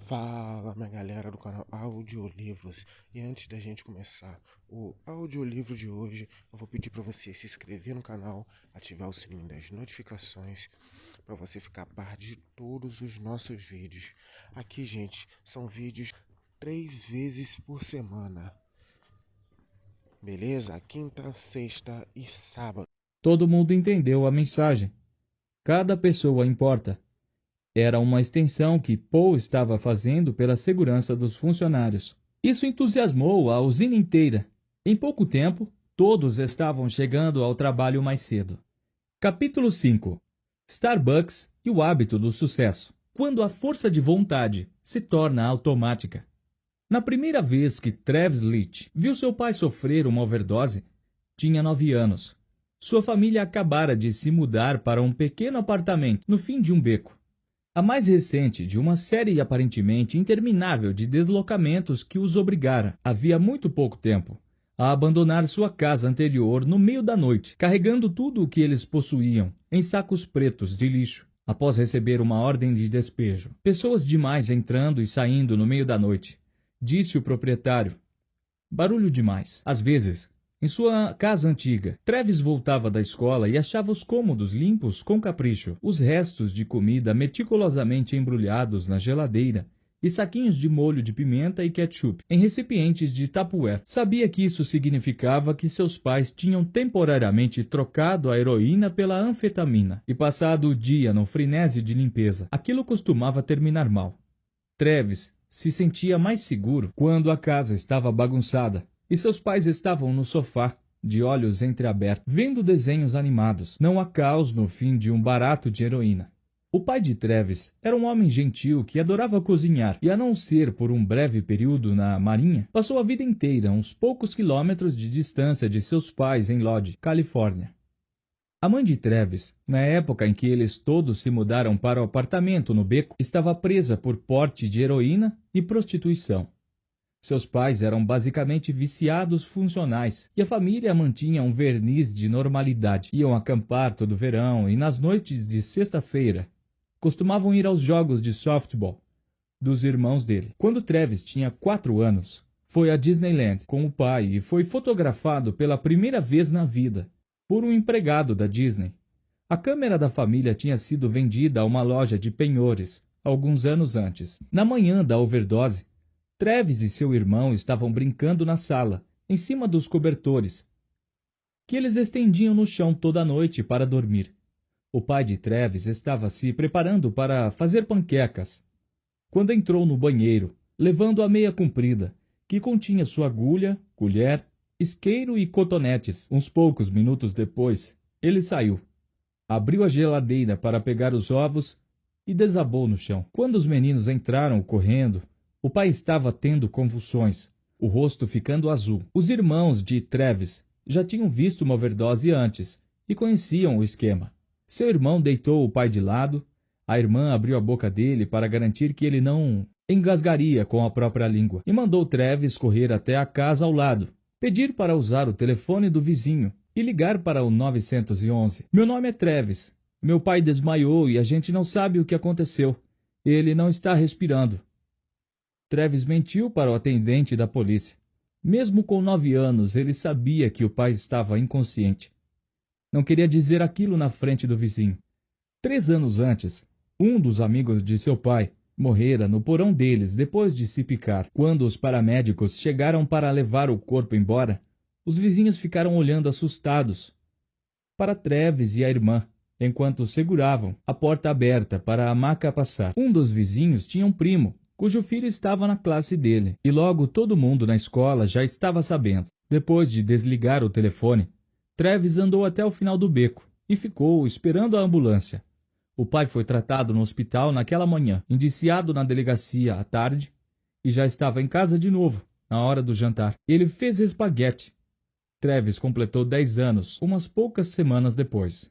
Fala, minha galera do canal Audiolivros. E antes da gente começar o audiolivro de hoje, eu vou pedir para você se inscrever no canal, ativar o sininho das notificações, para você ficar a par de todos os nossos vídeos. Aqui, gente, são vídeos 3 vezes por semana. Beleza? Quinta, sexta e sábado. Todo mundo entendeu a mensagem. Cada pessoa importa. Era uma extensão que Paul estava fazendo pela segurança dos funcionários. Isso entusiasmou a usina inteira. Em pouco tempo, todos estavam chegando ao trabalho mais cedo. Capítulo 5. Starbucks e o hábito do sucesso. Quando a força de vontade se torna automática. Na primeira vez que Travis Leach viu seu pai sofrer uma overdose, tinha 9 anos. Sua família acabara de se mudar para um pequeno apartamento no fim de um beco. A mais recente de uma série aparentemente interminável de deslocamentos que os obrigara, havia muito pouco tempo, a abandonar sua casa anterior no meio da noite, carregando tudo o que eles possuíam em sacos pretos de lixo, após receber uma ordem de despejo. Pessoas demais entrando e saindo no meio da noite, disse o proprietário. Barulho demais. Às vezes, em sua casa antiga, Travis voltava da escola e achava os cômodos limpos com capricho, os restos de comida meticulosamente embrulhados na geladeira e saquinhos de molho de pimenta e ketchup em recipientes de Tupperware. Sabia que isso significava que seus pais tinham temporariamente trocado a heroína pela anfetamina e passado o dia no frenesi de limpeza. Aquilo costumava terminar mal. Travis se sentia mais seguro quando a casa estava bagunçada e seus pais estavam no sofá, de olhos entreabertos, vendo desenhos animados. Não há caos no fim de um barato de heroína. O pai de Travis era um homem gentil que adorava cozinhar e, a não ser por um breve período na marinha, passou a vida inteira a uns poucos quilômetros de distância de seus pais em Lodge, Califórnia. A mãe de Travis, na época em que eles todos se mudaram para o apartamento no beco, estava presa por porte de heroína e prostituição. Seus pais eram basicamente viciados funcionais e a família mantinha um verniz de normalidade. Iam acampar todo verão e nas noites de sexta-feira costumavam ir aos jogos de softball dos irmãos dele. Quando Travis tinha 4 anos, foi a Disneyland com o pai e foi fotografado pela primeira vez na vida por um empregado da Disney. A câmera da família tinha sido vendida a uma loja de penhores alguns anos antes. Na manhã da overdose, Travis e seu irmão estavam brincando na sala, em cima dos cobertores, que eles estendiam no chão toda a noite para dormir. O pai de Travis estava se preparando para fazer panquecas, quando entrou no banheiro, levando a meia comprida, que continha sua agulha, colher, isqueiro e cotonetes. Uns poucos minutos depois, ele saiu, abriu a geladeira para pegar os ovos e desabou no chão. Quando os meninos entraram correndo, o pai estava tendo convulsões, o rosto ficando azul. Os irmãos de Travis já tinham visto uma overdose antes e conheciam o esquema. Seu irmão deitou o pai de lado, a irmã abriu a boca dele para garantir que ele não engasgaria com a própria língua e mandou Travis correr até a casa ao lado, pedir para usar o telefone do vizinho e ligar para o 911. Meu nome é Travis. Meu pai desmaiou e a gente não sabe o que aconteceu. Ele não está respirando. Travis mentiu para o atendente da polícia. Mesmo com 9 anos, ele sabia que o pai estava inconsciente. Não queria dizer aquilo na frente do vizinho. 3 anos antes, um dos amigos de seu pai morrera no porão deles depois de se picar. Quando os paramédicos chegaram para levar o corpo embora, os vizinhos ficaram olhando assustados para Travis e a irmã, enquanto seguravam a porta aberta para a maca passar. Um dos vizinhos tinha um primo, cujo filho estava na classe dele, e logo todo mundo na escola já estava sabendo. Depois de desligar o telefone, Travis andou até o final do beco e ficou esperando a ambulância. O pai foi tratado no hospital naquela manhã, indiciado na delegacia à tarde, e já estava em casa de novo, na hora do jantar. Ele fez espaguete. Travis completou 10 anos, umas poucas semanas depois.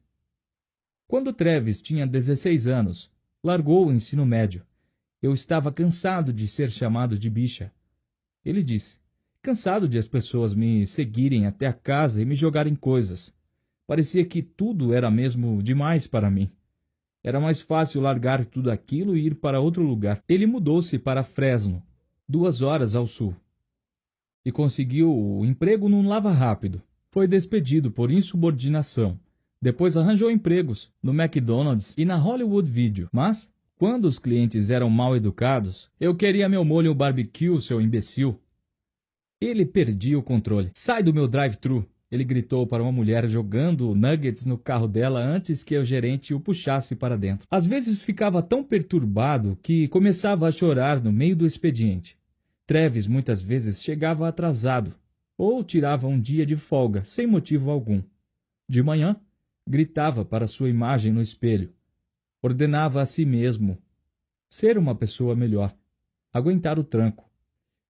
Quando Travis tinha 16 anos, largou o ensino médio. Eu estava cansado de ser chamado de bicha. Ele disse, cansado de as pessoas me seguirem até a casa e me jogarem coisas. Parecia que tudo era mesmo demais para mim. Era mais fácil largar tudo aquilo e ir para outro lugar. Ele mudou-se para Fresno, 2 horas ao sul, e conseguiu o emprego num lava-rápido. Foi despedido por insubordinação. Depois arranjou empregos no McDonald's e na Hollywood Video. Mas, quando os clientes eram mal educados, eu queria meu molho barbecue, seu imbecil. Ele perdia o controle. Sai do meu drive-thru! Ele gritou para uma mulher jogando nuggets no carro dela antes que o gerente o puxasse para dentro. Às vezes ficava tão perturbado que começava a chorar no meio do expediente. Travis muitas vezes chegava atrasado ou tirava um dia de folga sem motivo algum. De manhã, gritava para sua imagem no espelho. Ordenava a si mesmo ser uma pessoa melhor, aguentar o tranco.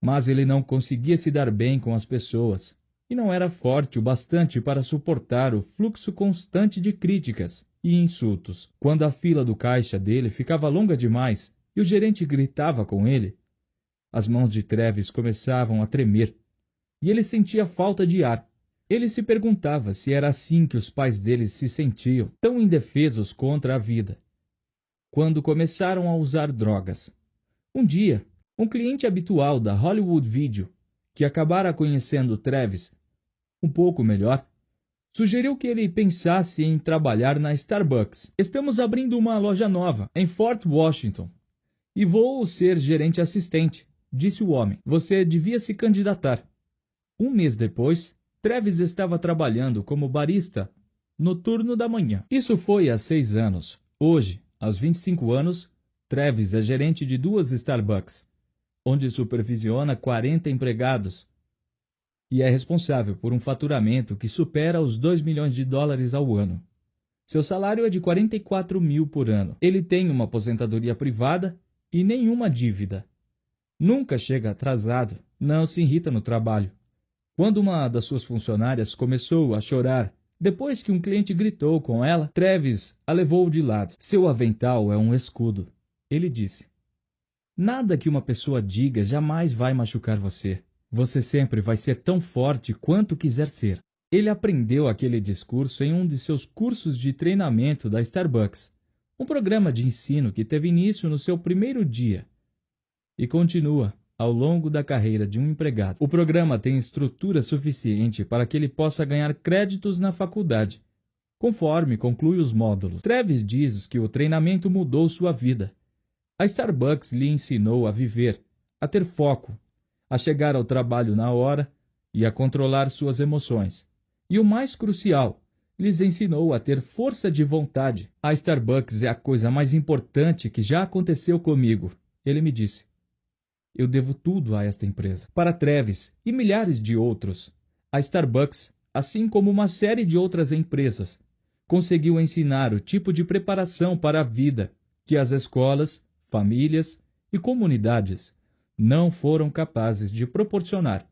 Mas ele não conseguia se dar bem com as pessoas e não era forte o bastante para suportar o fluxo constante de críticas e insultos. Quando a fila do caixa dele ficava longa demais e o gerente gritava com ele, as mãos de Travis começavam a tremer e ele sentia falta de ar. Ele se perguntava se era assim que os pais dele se sentiam, tão indefesos contra a vida, quando começaram a usar drogas. Um dia, um cliente habitual da Hollywood Video, que acabara conhecendo Travis um pouco melhor, sugeriu que ele pensasse em trabalhar na Starbucks. Estamos abrindo uma loja nova em Fort Washington e vou ser gerente assistente, disse o homem. Você devia se candidatar. Um mês depois, Travis estava trabalhando como barista no turno da manhã. Isso foi há 6 anos. Hoje, aos 25 anos, Travis é gerente de 2 Starbucks, onde supervisiona 40 empregados e é responsável por um faturamento que supera os $2 milhões ao ano. Seu salário é de $44 mil por ano. Ele tem uma aposentadoria privada e nenhuma dívida. Nunca chega atrasado, não se irrita no trabalho. Quando uma das suas funcionárias começou a chorar depois que um cliente gritou com ela, Travis a levou de lado. Seu avental é um escudo, ele disse. Nada que uma pessoa diga jamais vai machucar você. Você sempre vai ser tão forte quanto quiser ser. Ele aprendeu aquele discurso em um de seus cursos de treinamento da Starbucks, um programa de ensino que teve início no seu primeiro dia e continua ao longo da carreira de um empregado. O programa tem estrutura suficiente para que ele possa ganhar créditos na faculdade, conforme conclui os módulos. Travis diz que o treinamento mudou sua vida. A Starbucks lhe ensinou a viver, a ter foco, a chegar ao trabalho na hora e a controlar suas emoções. E o mais crucial, lhes ensinou a ter força de vontade. A Starbucks é a coisa mais importante que já aconteceu comigo, ele me disse. Eu devo tudo a esta empresa. Para Travis e milhares de outros, a Starbucks, assim como uma série de outras empresas, conseguiu ensinar o tipo de preparação para a vida que as escolas, famílias e comunidades não foram capazes de proporcionar.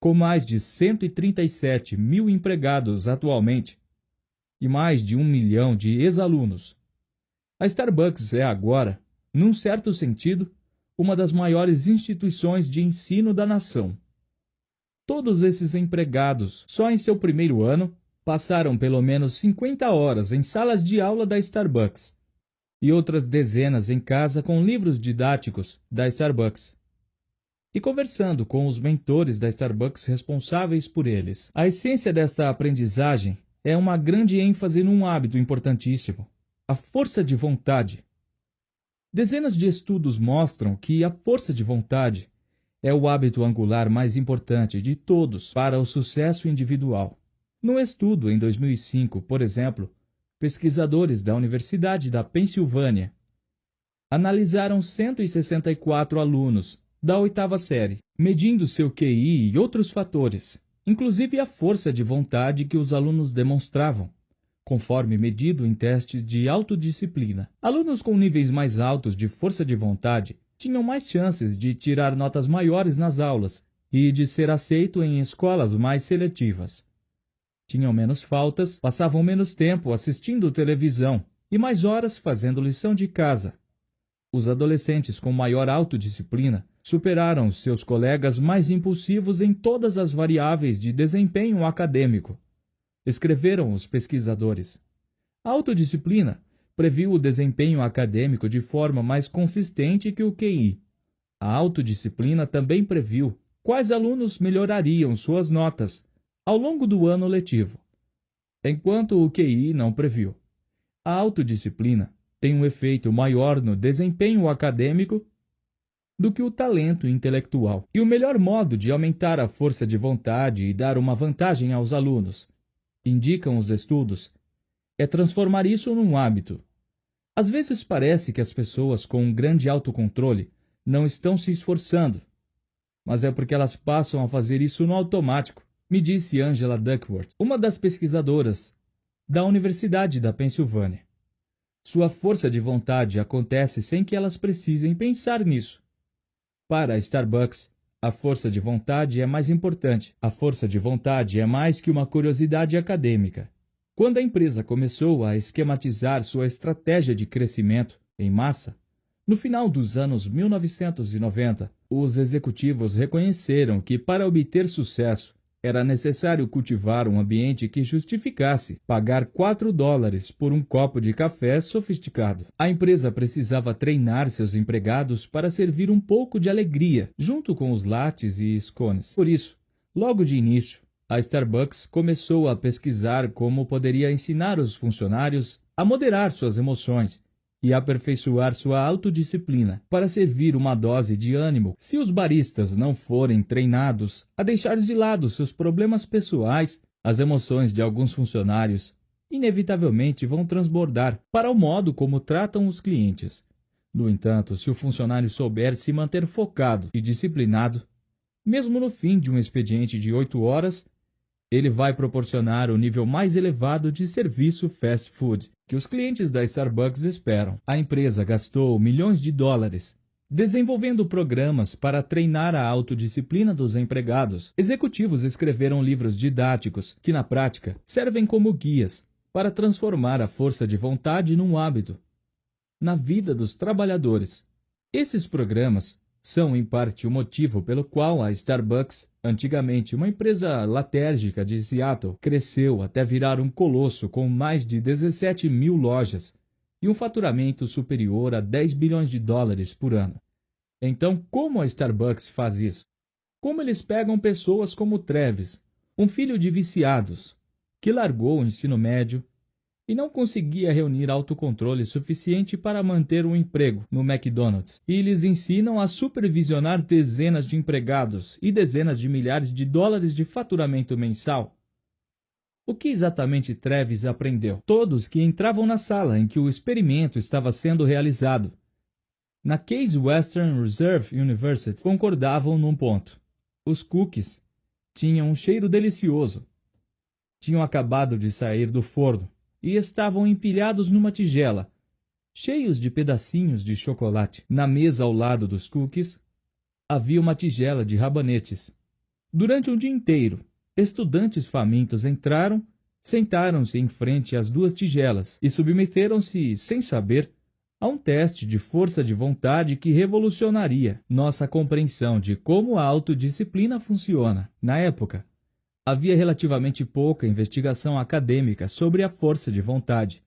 Com mais de 137 mil empregados atualmente e mais de 1 milhão de ex-alunos, a Starbucks é agora, num certo sentido, uma das maiores instituições de ensino da nação. Todos esses empregados, só em seu primeiro ano, passaram pelo menos 50 horas em salas de aula da Starbucks e outras dezenas em casa com livros didáticos da Starbucks e conversando com os mentores da Starbucks responsáveis por eles. A essência desta aprendizagem é uma grande ênfase num hábito importantíssimo, a força de vontade. Dezenas de estudos mostram que a força de vontade é o hábito angular mais importante de todos para o sucesso individual. Num estudo em 2005, por exemplo, pesquisadores da Universidade da Pensilvânia analisaram 164 alunos da 8ª série, medindo seu QI e outros fatores, inclusive a força de vontade que os alunos demonstravam, conforme medido em testes de autodisciplina. Alunos com níveis mais altos de força de vontade tinham mais chances de tirar notas maiores nas aulas e de ser aceito em escolas mais seletivas. Tinham menos faltas, passavam menos tempo assistindo televisão e mais horas fazendo lição de casa. Os adolescentes com maior autodisciplina superaram seus colegas mais impulsivos em todas as variáveis de desempenho acadêmico, escreveram os pesquisadores. A autodisciplina previu o desempenho acadêmico de forma mais consistente que o QI. A autodisciplina também previu quais alunos melhorariam suas notas ao longo do ano letivo, enquanto o QI não previu. A autodisciplina tem um efeito maior no desempenho acadêmico do que o talento intelectual. E o melhor modo de aumentar a força de vontade e dar uma vantagem aos alunos, indicam os estudos, é transformar isso num hábito. Às vezes parece que as pessoas com um grande autocontrole não estão se esforçando, mas é porque elas passam a fazer isso no automático, me disse Angela Duckworth, uma das pesquisadoras da Universidade da Pensilvânia. Sua força de vontade acontece sem que elas precisem pensar nisso. Para a Starbucks, a força de vontade é mais importante. A força de vontade é mais que uma curiosidade acadêmica. Quando a empresa começou a esquematizar sua estratégia de crescimento em massa, no final dos anos 1990, os executivos reconheceram que para obter sucesso era necessário cultivar um ambiente que justificasse pagar $4 por um copo de café sofisticado. A empresa precisava treinar seus empregados para servir um pouco de alegria, junto com os lattes e scones. Por isso, logo de início, a Starbucks começou a pesquisar como poderia ensinar os funcionários a moderar suas emoções e aperfeiçoar sua autodisciplina para servir uma dose de ânimo. Se os baristas não forem treinados a deixar de lado seus problemas pessoais, as emoções de alguns funcionários inevitavelmente vão transbordar para o modo como tratam os clientes. No entanto, se o funcionário souber se manter focado e disciplinado, mesmo no fim de um expediente de 8 horas, ele vai proporcionar o nível mais elevado de serviço fast food que os clientes da Starbucks esperam. A empresa gastou milhões de dólares desenvolvendo programas para treinar a autodisciplina dos empregados. Executivos escreveram livros didáticos que, na prática, servem como guias para transformar a força de vontade num hábito na vida dos trabalhadores. Esses programas são, em parte, o motivo pelo qual a Starbucks, antigamente uma empresa latérgica de Seattle, cresceu até virar um colosso com mais de 17 mil lojas e um faturamento superior a 10 bilhões de dólares por ano. Então, como a Starbucks faz isso? Como eles pegam pessoas como Travis, um filho de viciados, que largou o ensino médio e não conseguia reunir autocontrole suficiente para manter um emprego no McDonald's, e lhes ensinam a supervisionar dezenas de empregados e dezenas de milhares de dólares de faturamento mensal. O que exatamente Travis aprendeu? Todos que entravam na sala em que o experimento estava sendo realizado, na Case Western Reserve University, concordavam num ponto. Os cookies tinham um cheiro delicioso. Tinham acabado de sair do forno e estavam empilhados numa tigela, cheios de pedacinhos de chocolate. Na mesa ao lado dos cookies, havia uma tigela de rabanetes. Durante um dia inteiro, estudantes famintos entraram, sentaram-se em frente às duas tigelas e submeteram-se, sem saber, a um teste de força de vontade que revolucionaria nossa compreensão de como a autodisciplina funciona. Na época, havia relativamente pouca investigação acadêmica sobre a força de vontade.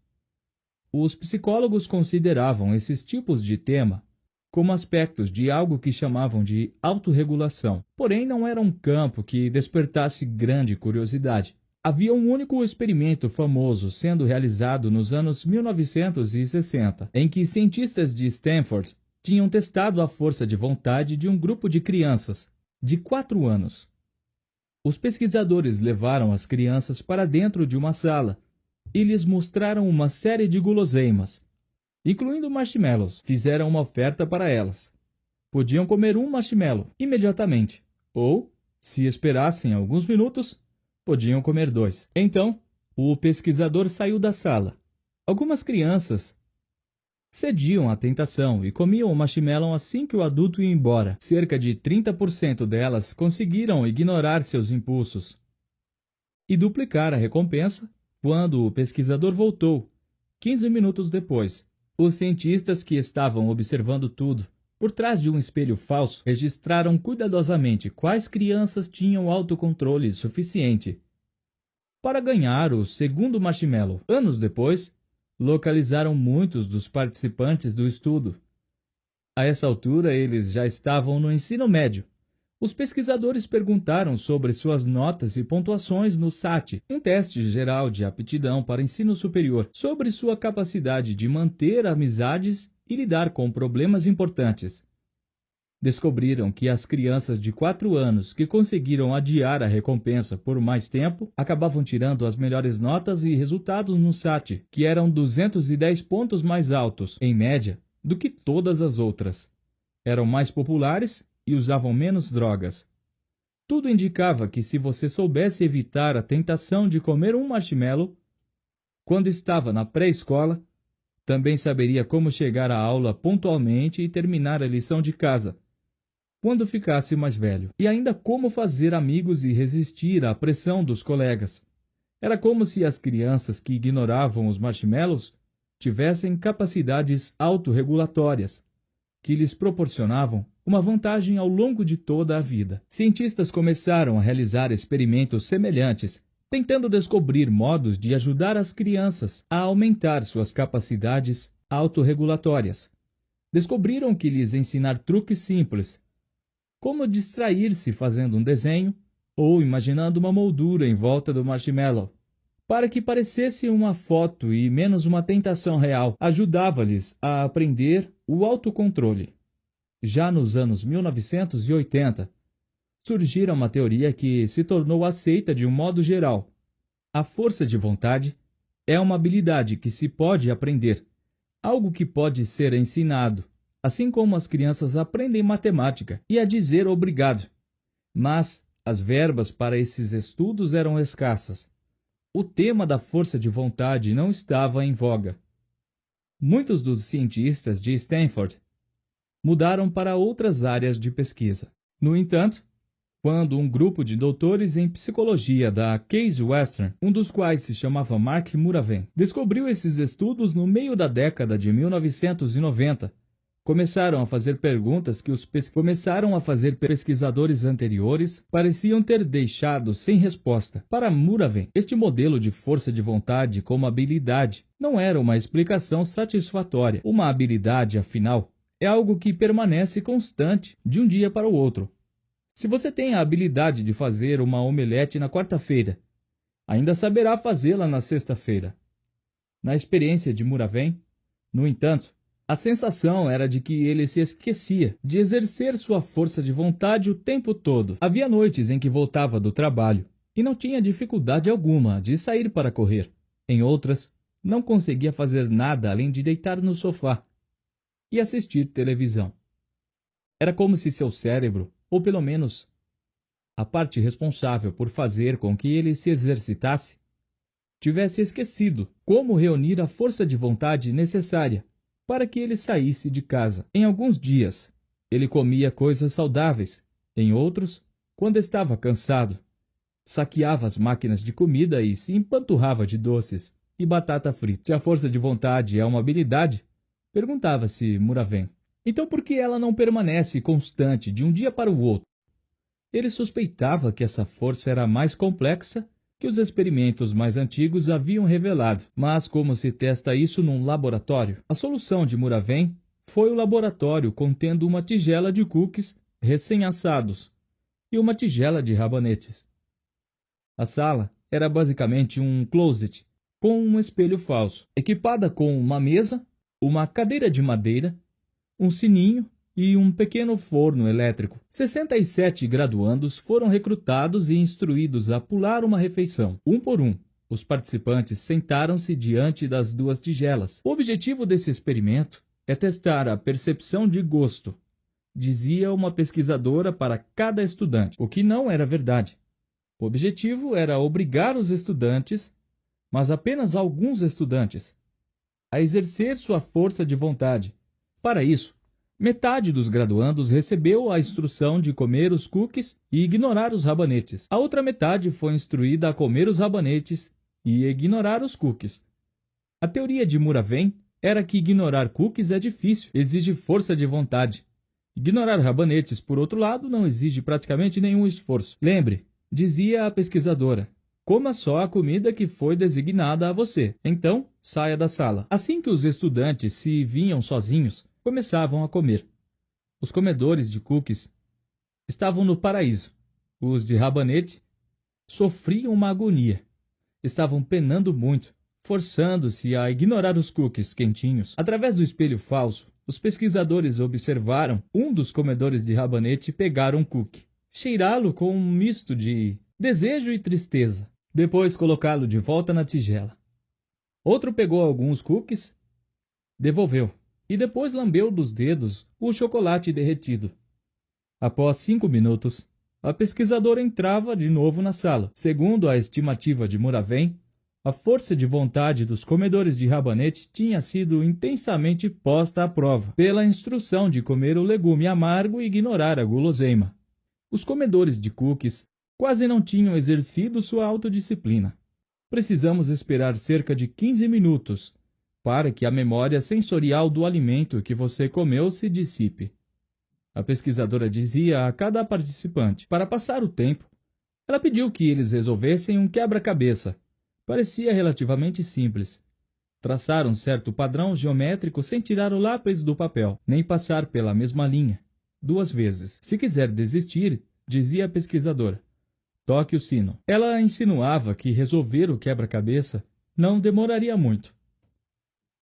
Os psicólogos consideravam esses tipos de tema como aspectos de algo que chamavam de autorregulação. Porém, não era um campo que despertasse grande curiosidade. Havia um único experimento famoso sendo realizado nos anos 1960, em que cientistas de Stanford tinham testado a força de vontade de um grupo de crianças de 4 anos. Os pesquisadores levaram as crianças para dentro de uma sala e lhes mostraram uma série de guloseimas, incluindo marshmallows. Fizeram uma oferta para elas. Podiam comer um marshmallow imediatamente, ou, se esperassem alguns minutos, podiam comer 2. Então, o pesquisador saiu da sala. Algumas crianças cediam à tentação e comiam o marshmallow assim que o adulto ia embora. Cerca de 30% delas conseguiram ignorar seus impulsos e duplicar a recompensa quando o pesquisador voltou, 15 minutos depois. Os cientistas que estavam observando tudo por trás de um espelho falso registraram cuidadosamente quais crianças tinham autocontrole suficiente para ganhar o segundo marshmallow. Anos depois, localizaram muitos dos participantes do estudo. A essa altura, eles já estavam no ensino médio. Os pesquisadores perguntaram sobre suas notas e pontuações no SAT, um teste geral de aptidão para ensino superior, sobre sua capacidade de manter amizades e lidar com problemas importantes. Descobriram que as crianças de 4 anos que conseguiram adiar a recompensa por mais tempo acabavam tirando as melhores notas e resultados no SAT, que eram 210 pontos mais altos, em média, do que todas as outras. Eram mais populares e usavam menos drogas. Tudo indicava que se você soubesse evitar a tentação de comer um marshmallow quando estava na pré-escola, também saberia como chegar à aula pontualmente e terminar a lição de casa quando ficasse mais velho, e ainda como fazer amigos e resistir à pressão dos colegas. Era como se as crianças que ignoravam os marshmallows tivessem capacidades autorregulatórias, que lhes proporcionavam uma vantagem ao longo de toda a vida. Cientistas começaram a realizar experimentos semelhantes, tentando descobrir modos de ajudar as crianças a aumentar suas capacidades autorregulatórias. Descobriram que lhes ensinar truques simples, como distrair-se fazendo um desenho ou imaginando uma moldura em volta do marshmallow, para que parecesse uma foto e menos uma tentação real, ajudava-lhes a aprender o autocontrole. Já nos anos 1980, surgira uma teoria que se tornou aceita de um modo geral. A força de vontade é uma habilidade que se pode aprender, algo que pode ser ensinado, assim como as crianças aprendem matemática e a dizer obrigado. Mas as verbas para esses estudos eram escassas. O tema da força de vontade não estava em voga. Muitos dos cientistas de Stanford mudaram para outras áreas de pesquisa. No entanto, quando um grupo de doutores em psicologia da Case Western, um dos quais se chamava Mark Muraven, descobriu esses estudos no meio da década de 1990, começaram a fazer perguntas que os pesquisadores anteriores pareciam ter deixado sem resposta. Para Muraven, este modelo de força de vontade como habilidade não era uma explicação satisfatória. Uma habilidade, afinal, é algo que permanece constante de um dia para o outro. Se você tem a habilidade de fazer uma omelete na quarta-feira, ainda saberá fazê-la na sexta-feira. Na experiência de Muraven, no entanto, a sensação era de que ele se esquecia de exercer sua força de vontade o tempo todo. Havia noites em que voltava do trabalho e não tinha dificuldade alguma de sair para correr. Em outras, não conseguia fazer nada além de deitar no sofá e assistir televisão. Era como se seu cérebro, ou pelo menos a parte responsável por fazer com que ele se exercitasse, tivesse esquecido como reunir a força de vontade necessária para que ele saísse de casa. Em alguns dias, ele comia coisas saudáveis. Em outros, quando estava cansado, saqueava as máquinas de comida e se empanturrava de doces e batata frita. Se a força de vontade é uma habilidade, perguntava-se Muraven, então por que ela não permanece constante de um dia para o outro? Ele suspeitava que essa força era mais complexa que os experimentos mais antigos haviam revelado. Mas como se testa isso num laboratório? A solução de Muraven foi o laboratório contendo uma tigela de cookies recém-assados e uma tigela de rabanetes. A sala era basicamente um closet com um espelho falso, equipada com uma mesa, uma cadeira de madeira, um sininho e um pequeno forno elétrico. 67 graduandos foram recrutados e instruídos a pular uma refeição. Um por um, os participantes sentaram-se diante das duas tigelas. O objetivo desse experimento é testar a percepção de gosto, dizia uma pesquisadora para cada estudante, o que não era verdade. O objetivo era obrigar os estudantes, mas apenas alguns estudantes, a exercer sua força de vontade. Para isso, metade dos graduandos recebeu a instrução de comer os cookies e ignorar os rabanetes. A outra metade foi instruída a comer os rabanetes e ignorar os cookies. A teoria de Muraven era que ignorar cookies é difícil, exige força de vontade. Ignorar rabanetes, por outro lado, não exige praticamente nenhum esforço. Lembre, dizia a pesquisadora, Coma só a comida que foi designada a você. Então, saia da sala. Assim que os estudantes se vinham sozinhos, começavam a comer. Os comedores de cookies estavam no paraíso. Os de rabanete sofriam uma agonia. Estavam penando muito, forçando-se a ignorar os cookies quentinhos. Através do espelho falso, os pesquisadores observaram um dos comedores de rabanete pegar um cookie, cheirá-lo com um misto de desejo e tristeza, depois colocá-lo de volta na tigela. Outro pegou alguns cookies, devolveu, e depois lambeu dos dedos o chocolate derretido. Após 5 minutos, a pesquisadora entrava de novo na sala. Segundo a estimativa de Muravém, a força de vontade dos comedores de rabanete tinha sido intensamente posta à prova pela instrução de comer o legume amargo e ignorar a guloseima. Os comedores de cookies quase não tinham exercido sua autodisciplina. Precisamos esperar cerca de 15 minutos para que a memória sensorial do alimento que você comeu se dissipe. A pesquisadora dizia a cada participante. Para passar o tempo, ela pediu que eles resolvessem um quebra-cabeça. Parecia relativamente simples. Traçar um certo padrão geométrico sem tirar o lápis do papel, nem passar pela mesma linha 2 vezes. Se quiser desistir, dizia a pesquisadora, toque o sino. Ela insinuava que resolver o quebra-cabeça não demoraria muito.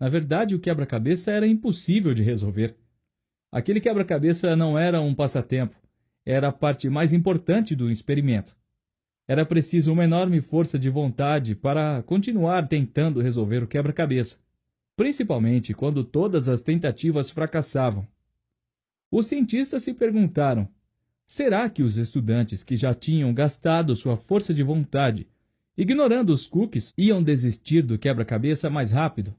Na verdade, o quebra-cabeça era impossível de resolver. Aquele quebra-cabeça não era um passatempo, era a parte mais importante do experimento. Era preciso uma enorme força de vontade para continuar tentando resolver o quebra-cabeça, principalmente quando todas as tentativas fracassavam. Os cientistas se perguntaram: será que os estudantes que já tinham gastado sua força de vontade, ignorando os cookies, iam desistir do quebra-cabeça mais rápido?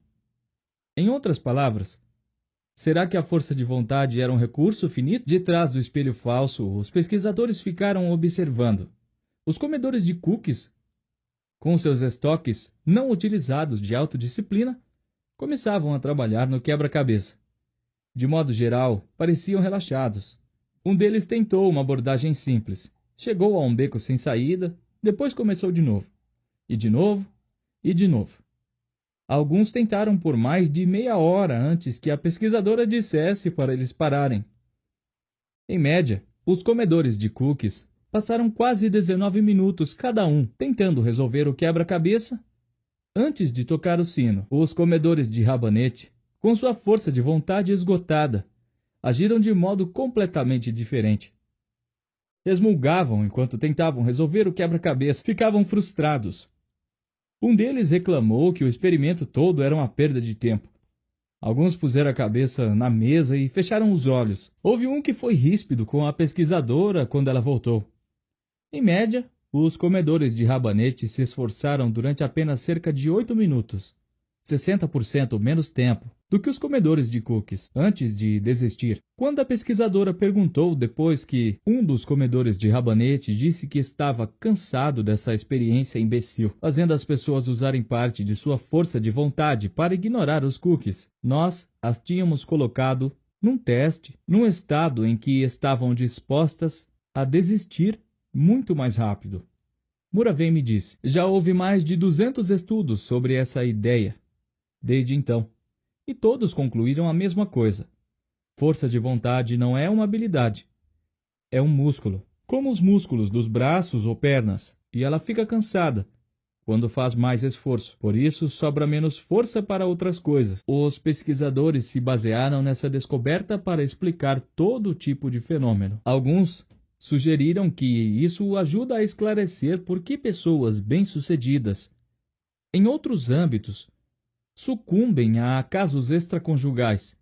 Em outras palavras, será que a força de vontade era um recurso finito? De trás do espelho falso, os pesquisadores ficaram observando. Os comedores de cookies, com seus estoques não utilizados de autodisciplina, começavam a trabalhar no quebra-cabeça. De modo geral, pareciam relaxados. Um deles tentou uma abordagem simples. Chegou a um beco sem saída, depois começou de novo. E de novo, e de novo. Alguns tentaram por mais de meia hora antes que a pesquisadora dissesse para eles pararem. Em média, os comedores de cookies passaram quase 19 minutos cada um tentando resolver o quebra-cabeça antes de tocar o sino. Os comedores de rabanete, com sua força de vontade esgotada, agiram de modo completamente diferente. Resmungavam enquanto tentavam resolver o quebra-cabeça, ficavam frustrados. Um deles reclamou que o experimento todo era uma perda de tempo. Alguns puseram a cabeça na mesa e fecharam os olhos. Houve um que foi ríspido com a pesquisadora quando ela voltou. Em média, os comedores de rabanete se esforçaram durante apenas cerca de 8 minutos, 60% menos tempo do que os comedores de cookies, antes de desistir. Quando a pesquisadora perguntou depois que um dos comedores de rabanete disse que estava cansado dessa experiência imbecil, fazendo as pessoas usarem parte de sua força de vontade para ignorar os cookies, nós as tínhamos colocado num teste, num estado em que estavam dispostas a desistir muito mais rápido. Muravém me disse, já houve mais de 200 estudos sobre essa ideia desde então. E todos concluíram a mesma coisa. Força de vontade não é uma habilidade. É um músculo, como os músculos dos braços ou pernas, e ela fica cansada quando faz mais esforço. Por isso, sobra menos força para outras coisas. Os pesquisadores se basearam nessa descoberta para explicar todo tipo de fenômeno. Alguns sugeriram que isso ajuda a esclarecer por que pessoas bem-sucedidas, em outros âmbitos, sucumbem a casos extraconjugais,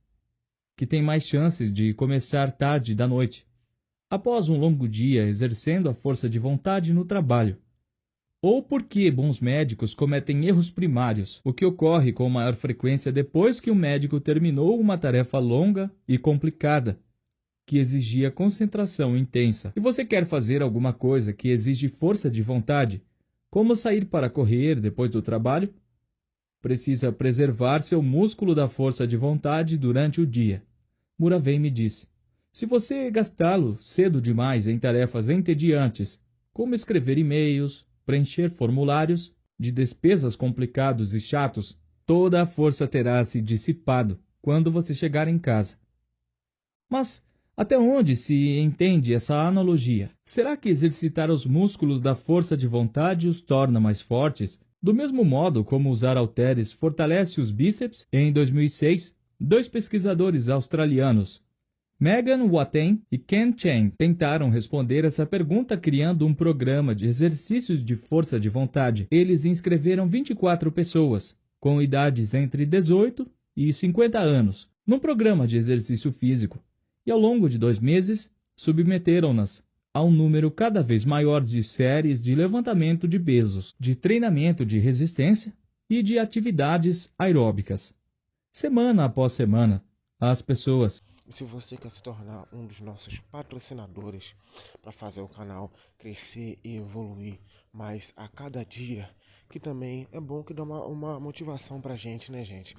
que têm mais chances de começar tarde da noite, após um longo dia exercendo a força de vontade no trabalho, ou porque bons médicos cometem erros primários, o que ocorre com maior frequência depois que o médico terminou uma tarefa longa e complicada, que exigia concentração intensa. Se você quer fazer alguma coisa que exige força de vontade, como sair para correr depois do trabalho, precisa preservar seu músculo da força de vontade durante o dia. Muravém me disse, se você gastá-lo cedo demais em tarefas entediantes, como escrever e-mails, preencher formulários de despesas complicados e chatos, toda a força terá se dissipado quando você chegar em casa. Mas até onde se entende essa analogia? Será que exercitar os músculos da força de vontade os torna mais fortes, do mesmo modo como usar halteres fortalece os bíceps? Em 2006, dois pesquisadores australianos, Megan Watten e Ken Chang, tentaram responder essa pergunta criando um programa de exercícios de força de vontade. Eles inscreveram 24 pessoas, com idades entre 18 e 50 anos, num programa de exercício físico, e ao longo de 2 meses, submeteram-nas a um número cada vez maior de séries de levantamento de pesos, de treinamento de resistência e de atividades aeróbicas. Semana após semana, as pessoas... E se você quer se tornar um dos nossos patrocinadores para fazer o canal crescer e evoluir mais a cada dia, que também é bom que dá uma motivação para a gente, né, gente?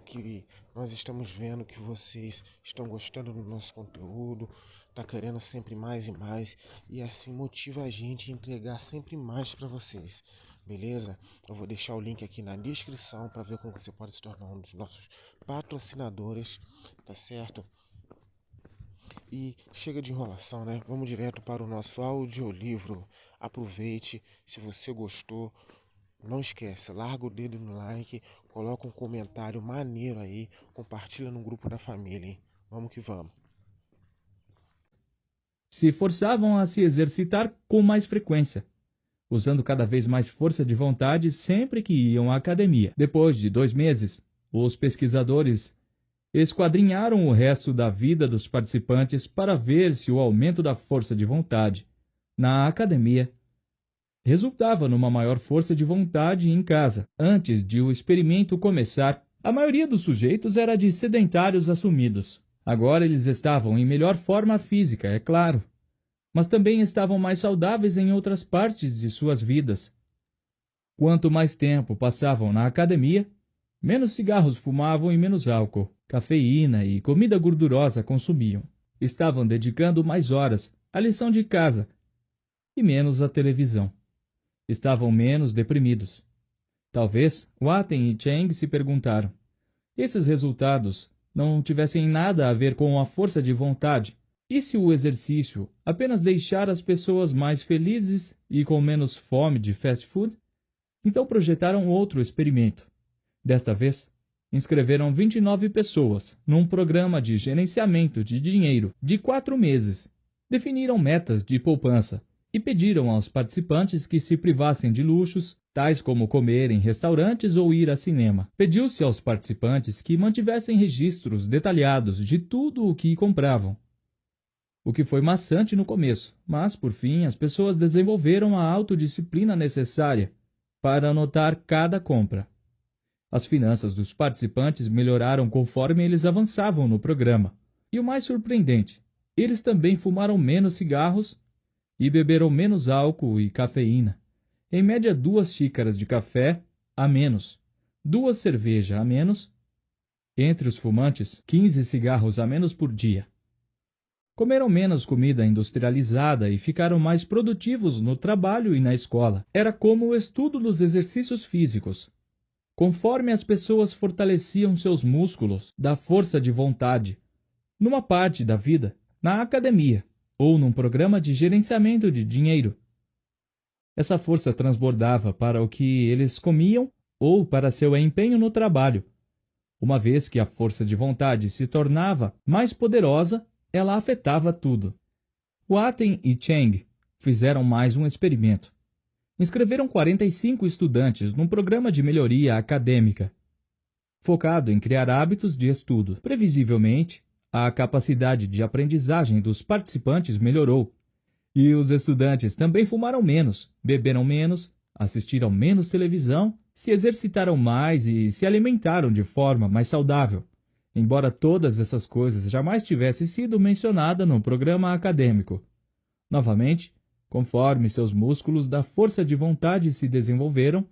Que nós estamos vendo que vocês estão gostando do nosso conteúdo, tá querendo sempre mais e mais, e assim motiva a gente a entregar sempre mais para vocês, beleza? Eu vou deixar o link aqui na descrição para ver como você pode se tornar um dos nossos patrocinadores, tá certo? E chega de enrolação, né? Vamos direto para o nosso audiolivro. Aproveite, se você gostou, não esquece, larga o dedo no like, coloca um comentário maneiro aí, compartilha no grupo da família, hein? Vamos que vamos. Se forçavam a se exercitar com mais frequência, usando cada vez mais força de vontade sempre que iam à academia. Depois de 2 meses, os pesquisadores esquadrinharam o resto da vida dos participantes para ver se o aumento da força de vontade na academia resultava numa maior força de vontade em casa. Antes de o experimento começar, a maioria dos sujeitos era de sedentários assumidos. Agora eles estavam em melhor forma física, é claro, mas também estavam mais saudáveis em outras partes de suas vidas. Quanto mais tempo passavam na academia, menos cigarros fumavam e menos álcool, cafeína e comida gordurosa consumiam. Estavam dedicando mais horas à lição de casa e menos à televisão. Estavam menos deprimidos. Talvez Watten e Chang se perguntaram: esses resultados não tivessem nada a ver com a força de vontade? E se o exercício apenas deixar as pessoas mais felizes e com menos fome de fast food? Então projetaram outro experimento. Desta vez, inscreveram 29 pessoas num programa de gerenciamento de dinheiro de 4 meses. Definiram metas de poupança e pediram aos participantes que se privassem de luxos, tais como comer em restaurantes ou ir a cinema. Pediu-se aos participantes que mantivessem registros detalhados de tudo o que compravam. O que foi maçante no começo, mas, por fim, as pessoas desenvolveram a autodisciplina necessária para anotar cada compra. As finanças dos participantes melhoraram conforme eles avançavam no programa. E o mais surpreendente, eles também fumaram menos cigarros e beberam menos álcool e cafeína. Em média 2 xícaras de café a menos, 2 cervejas a menos. Entre os fumantes, 15 cigarros a menos por dia. Comeram menos comida industrializada e ficaram mais produtivos no trabalho e na escola. Era como o estudo dos exercícios físicos. Conforme as pessoas fortaleciam seus músculos da força de vontade, numa parte da vida, na academia, ou num programa de gerenciamento de dinheiro, essa força transbordava para o que eles comiam ou para seu empenho no trabalho. Uma vez que a força de vontade se tornava mais poderosa, ela afetava tudo. Watten e Chang fizeram mais um experimento. Inscreveram 45 estudantes num programa de melhoria acadêmica, focado em criar hábitos de estudo. Previsivelmente, a capacidade de aprendizagem dos participantes melhorou. E os estudantes também fumaram menos, beberam menos, assistiram menos televisão, se exercitaram mais e se alimentaram de forma mais saudável, embora todas essas coisas jamais tivessem sido mencionadas no programa acadêmico. Novamente, conforme seus músculos da força de vontade se desenvolveram,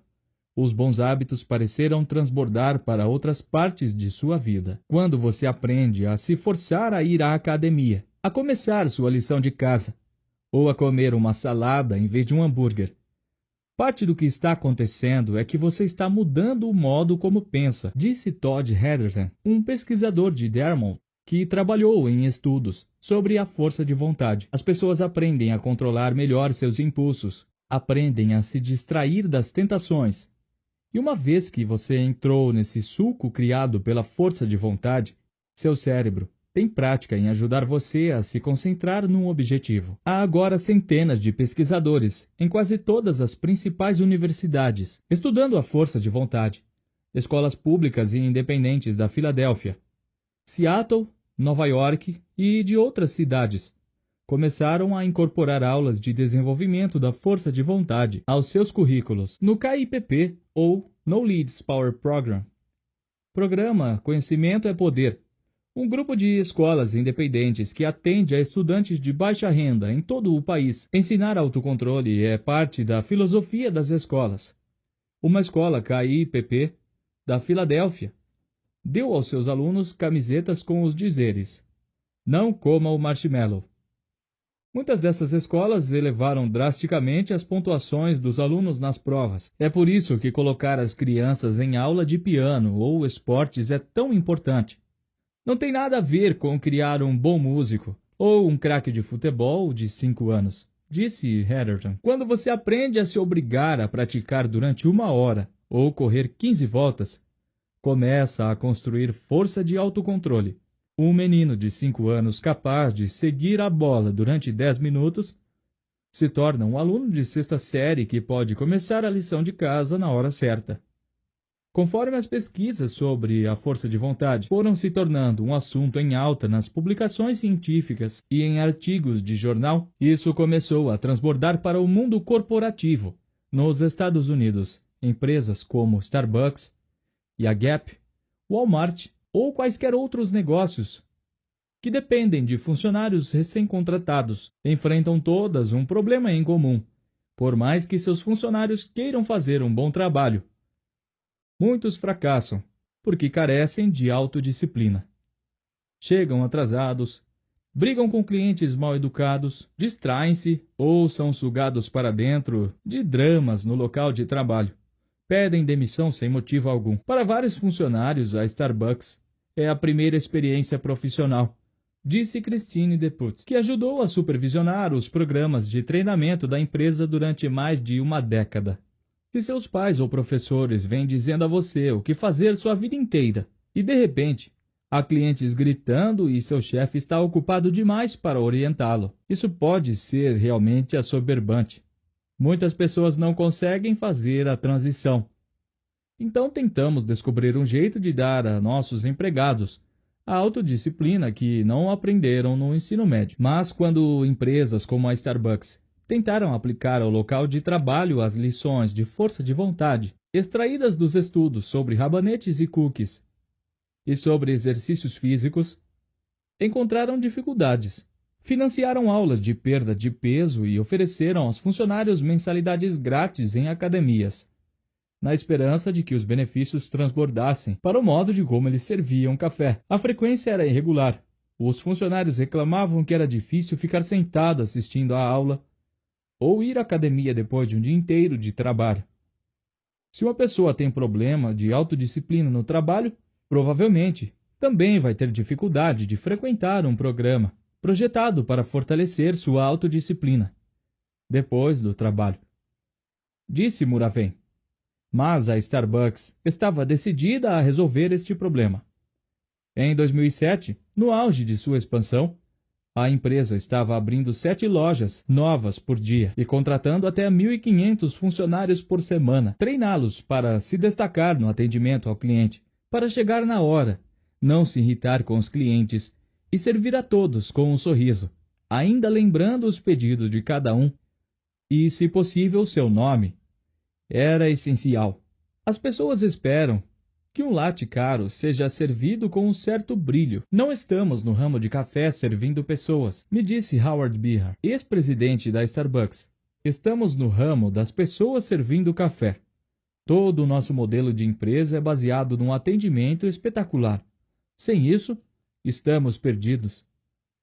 os bons hábitos pareceram transbordar para outras partes de sua vida. Quando você aprende a se forçar a ir à academia, a começar sua lição de casa, ou a comer uma salada em vez de um hambúrguer. Parte do que está acontecendo é que você está mudando o modo como pensa, disse Todd Henderson, um pesquisador de Dartmouth que trabalhou em estudos sobre a força de vontade. As pessoas aprendem a controlar melhor seus impulsos, aprendem a se distrair das tentações. E uma vez que você entrou nesse sulco criado pela força de vontade, seu cérebro tem prática em ajudar você a se concentrar num objetivo. Há agora centenas de pesquisadores em quase todas as principais universidades estudando a força de vontade. Escolas públicas e independentes da Filadélfia, Seattle, Nova York e de outras cidades começaram a incorporar aulas de desenvolvimento da força de vontade aos seus currículos no KIPP ou Knowledge Power Program. Programa Conhecimento é Poder. Um grupo de escolas independentes que atende a estudantes de baixa renda em todo o país. Ensinar autocontrole é parte da filosofia das escolas. Uma escola KIPP da Filadélfia deu aos seus alunos camisetas com os dizeres: "Não coma o marshmallow". Muitas dessas escolas elevaram drasticamente as pontuações dos alunos nas provas. É por isso que colocar as crianças em aula de piano ou esportes é tão importante. Não tem nada a ver com criar um bom músico ou um craque de futebol de 5 anos, disse Heatherton. Quando você aprende a se obrigar a praticar durante 1 hora ou correr 15 voltas, começa a construir força de autocontrole. Um menino de 5 anos capaz de seguir a bola durante 10 minutos se torna um aluno de 6ª série que pode começar a lição de casa na hora certa. Conforme as pesquisas sobre a força de vontade foram se tornando um assunto em alta nas publicações científicas e em artigos de jornal, isso começou a transbordar para o mundo corporativo. Nos Estados Unidos, empresas como Starbucks e a Gap, Walmart ou quaisquer outros negócios que dependem de funcionários recém-contratados enfrentam todas um problema em comum. Por mais que seus funcionários queiram fazer um bom trabalho, muitos fracassam porque carecem de autodisciplina. Chegam atrasados, brigam com clientes mal educados, distraem-se ou são sugados para dentro de dramas no local de trabalho. Pedem demissão sem motivo algum. Para vários funcionários, a Starbucks é a primeira experiência profissional, disse Christine DePutz, que ajudou a supervisionar os programas de treinamento da empresa durante mais de uma década. Se seus pais ou professores vêm dizendo a você o que fazer sua vida inteira, e de repente há clientes gritando e seu chefe está ocupado demais para orientá-lo, isso pode ser realmente assoberbante. Muitas pessoas não conseguem fazer a transição. Então tentamos descobrir um jeito de dar a nossos empregados a autodisciplina que não aprenderam no ensino médio. Mas quando empresas como a Starbucks tentaram aplicar ao local de trabalho as lições de força de vontade extraídas dos estudos sobre rabanetes e cookies e sobre exercícios físicos, encontraram dificuldades. Financiaram aulas de perda de peso e ofereceram aos funcionários mensalidades grátis em academias, na esperança de que os benefícios transbordassem para o modo de como eles serviam café. A frequência era irregular. Os funcionários reclamavam que era difícil ficar sentado assistindo à aula ou ir à academia depois de um dia inteiro de trabalho. Se uma pessoa tem problema de autodisciplina no trabalho, provavelmente também vai ter dificuldade de frequentar um programa projetado para fortalecer sua autodisciplina depois do trabalho, disse Muraven. Mas a Starbucks estava decidida a resolver este problema. Em 2007, no auge de sua expansão, a empresa estava abrindo 7 lojas novas por dia e contratando até 1.500 funcionários por semana, treiná-los para se destacar no atendimento ao cliente, para chegar na hora, não se irritar com os clientes e servir a todos com um sorriso, ainda lembrando os pedidos de cada um e, se possível, seu nome. Era essencial. As pessoas esperam que um latte caro seja servido com um certo brilho. Não estamos no ramo de café servindo pessoas, me disse Howard Behar, ex-presidente da Starbucks. Estamos no ramo das pessoas servindo café. Todo o nosso modelo de empresa é baseado num atendimento espetacular. Sem isso, estamos perdidos.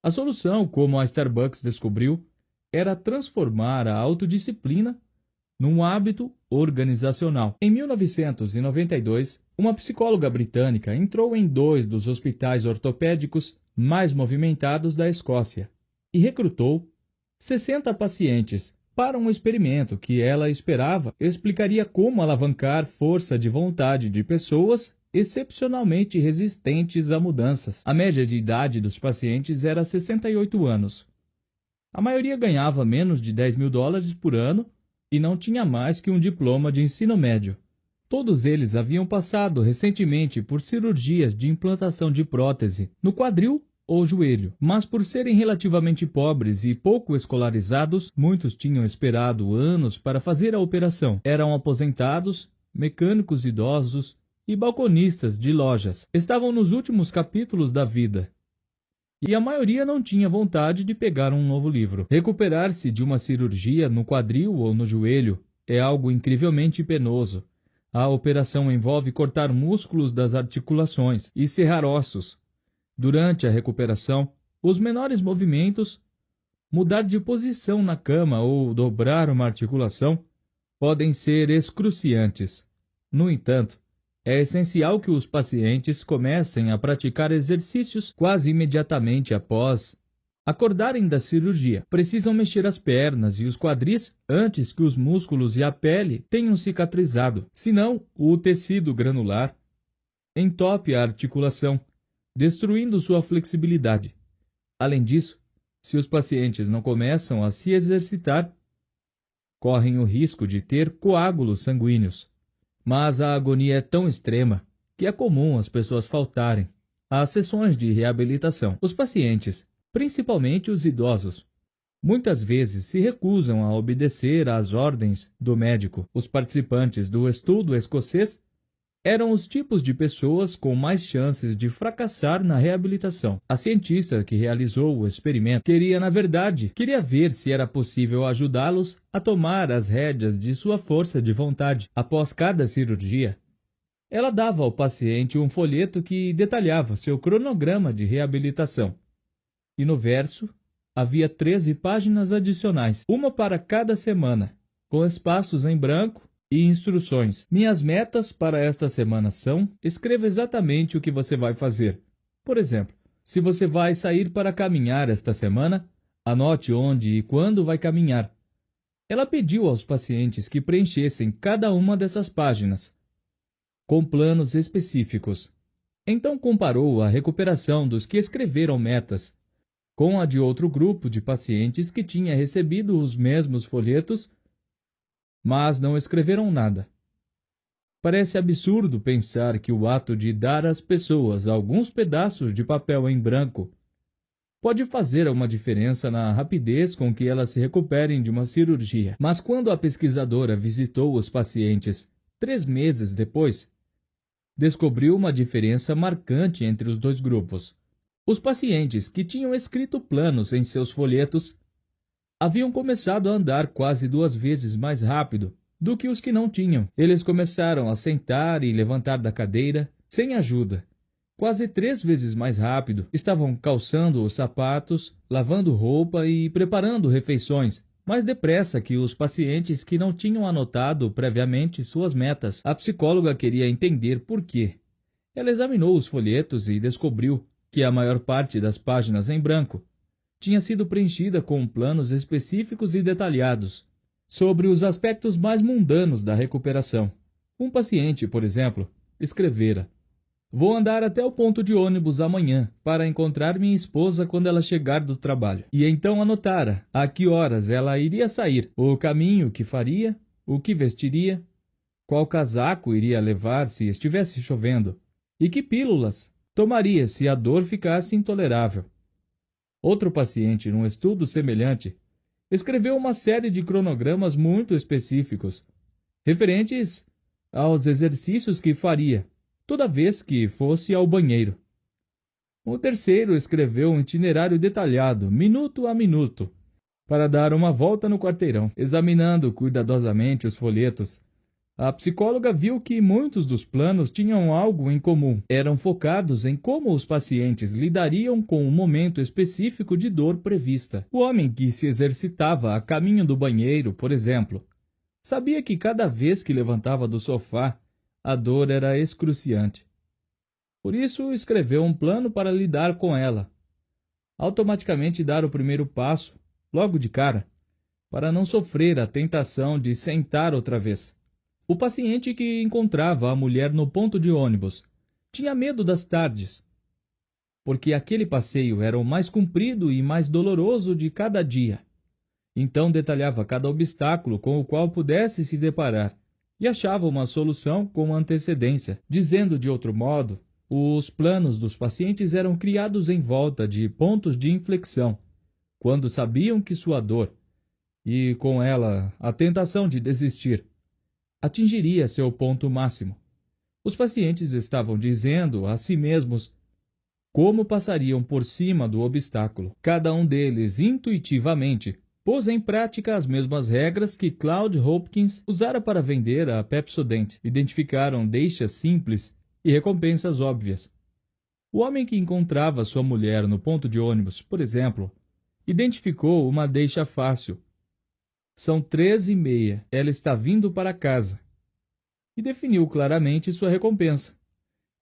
A solução, como a Starbucks descobriu, era transformar a autodisciplina num hábito organizacional. Em 1992, uma psicóloga britânica entrou em 2 dos hospitais ortopédicos mais movimentados da Escócia e recrutou 60 pacientes para um experimento que ela esperava explicaria como alavancar força de vontade de pessoas excepcionalmente resistentes a mudanças. A média de idade dos pacientes era 68 anos. A maioria ganhava menos de $10.000 por ano e não tinha mais que um diploma de ensino médio. Todos eles haviam passado recentemente por cirurgias de implantação de prótese no quadril ou joelho, mas por serem relativamente pobres e pouco escolarizados, muitos tinham esperado anos para fazer a operação. Eram aposentados, mecânicos idosos e balconistas de lojas. Estavam nos últimos capítulos da vida. E a maioria não tinha vontade de pegar um novo livro. Recuperar-se de uma cirurgia no quadril ou no joelho é algo incrivelmente penoso. A operação envolve cortar músculos das articulações e serrar ossos. Durante a recuperação, os menores movimentos, mudar de posição na cama ou dobrar uma articulação, podem ser excruciantes. No entanto, é essencial que os pacientes comecem a praticar exercícios quase imediatamente após acordarem da cirurgia. Precisam mexer as pernas e os quadris antes que os músculos e a pele tenham cicatrizado. Senão, o tecido granular entope a articulação, destruindo sua flexibilidade. Além disso, se os pacientes não começam a se exercitar, correm o risco de ter coágulos sanguíneos. Mas a agonia é tão extrema que é comum as pessoas faltarem às sessões de reabilitação. Os pacientes, principalmente os idosos, muitas vezes se recusam a obedecer às ordens do médico. Os participantes do estudo escocês eram os tipos de pessoas com mais chances de fracassar na reabilitação. A cientista que realizou o experimento queria ver se era possível ajudá-los a tomar as rédeas de sua força de vontade. Após cada cirurgia, ela dava ao paciente um folheto que detalhava seu cronograma de reabilitação. E no verso havia 13 páginas adicionais, uma para cada semana, com espaços em branco e instruções. Minhas metas para esta semana são: escreva exatamente o que você vai fazer. Por exemplo, se você vai sair para caminhar esta semana, anote onde e quando vai caminhar. Ela pediu aos pacientes que preenchessem cada uma dessas páginas, com planos específicos. Então comparou a recuperação dos que escreveram metas com a de outro grupo de pacientes que tinha recebido os mesmos folhetos, mas não escreveram nada. Parece absurdo pensar que o ato de dar às pessoas alguns pedaços de papel em branco pode fazer uma diferença na rapidez com que elas se recuperem de uma cirurgia. Mas quando a pesquisadora visitou os pacientes 3 meses depois, descobriu uma diferença marcante entre os 2 grupos. Os pacientes que tinham escrito planos em seus folhetos haviam começado a andar quase 2 vezes mais rápido do que os que não tinham. Eles começaram a sentar e levantar da cadeira sem ajuda, quase 3 vezes mais rápido. Estavam calçando os sapatos, lavando roupa e preparando refeições mais depressa que os pacientes que não tinham anotado previamente suas metas. A psicóloga queria entender por quê. Ela examinou os folhetos e descobriu que a maior parte das páginas em branco tinha sido preenchida com planos específicos e detalhados sobre os aspectos mais mundanos da recuperação. Um paciente, por exemplo, escrevera: "Vou andar até o ponto de ônibus amanhã para encontrar minha esposa quando ela chegar do trabalho." E então anotara a que horas ela iria sair, o caminho que faria, o que vestiria, qual casaco iria levar se estivesse chovendo e que pílulas tomaria se a dor ficasse intolerável. Outro paciente, num estudo semelhante, escreveu uma série de cronogramas muito específicos, referentes aos exercícios que faria toda vez que fosse ao banheiro. O terceiro escreveu um itinerário detalhado, minuto a minuto, para dar uma volta no quarteirão. Examinando cuidadosamente os folhetos, A psicóloga viu que muitos dos planos tinham algo em comum. Eram focados em como os pacientes lidariam com um momento específico de dor prevista. O homem que se exercitava a caminho do banheiro, por exemplo, sabia que cada vez que levantava do sofá, a dor era excruciante. Por isso, escreveu um plano para lidar com ela. Automaticamente dar o primeiro passo, logo de cara, para não sofrer a tentação de sentar outra vez. O paciente que encontrava a mulher no ponto de ônibus tinha medo das tardes, porque aquele passeio era o mais comprido e mais doloroso de cada dia. Então detalhava cada obstáculo com o qual pudesse se deparar e achava uma solução com antecedência. Dizendo de outro modo, os planos dos pacientes eram criados em volta de pontos de inflexão, quando sabiam que sua dor, e com ela a tentação de desistir, atingiria seu ponto máximo. Os pacientes estavam dizendo a si mesmos como passariam por cima do obstáculo. Cada um deles, intuitivamente, pôs em prática as mesmas regras que Claude Hopkins usara para vender a Pepsodent. Identificaram deixas simples e recompensas óbvias. O homem que encontrava sua mulher no ponto de ônibus, por exemplo, identificou uma deixa fácil. São 13h30, ela está vindo para casa. E definiu claramente sua recompensa.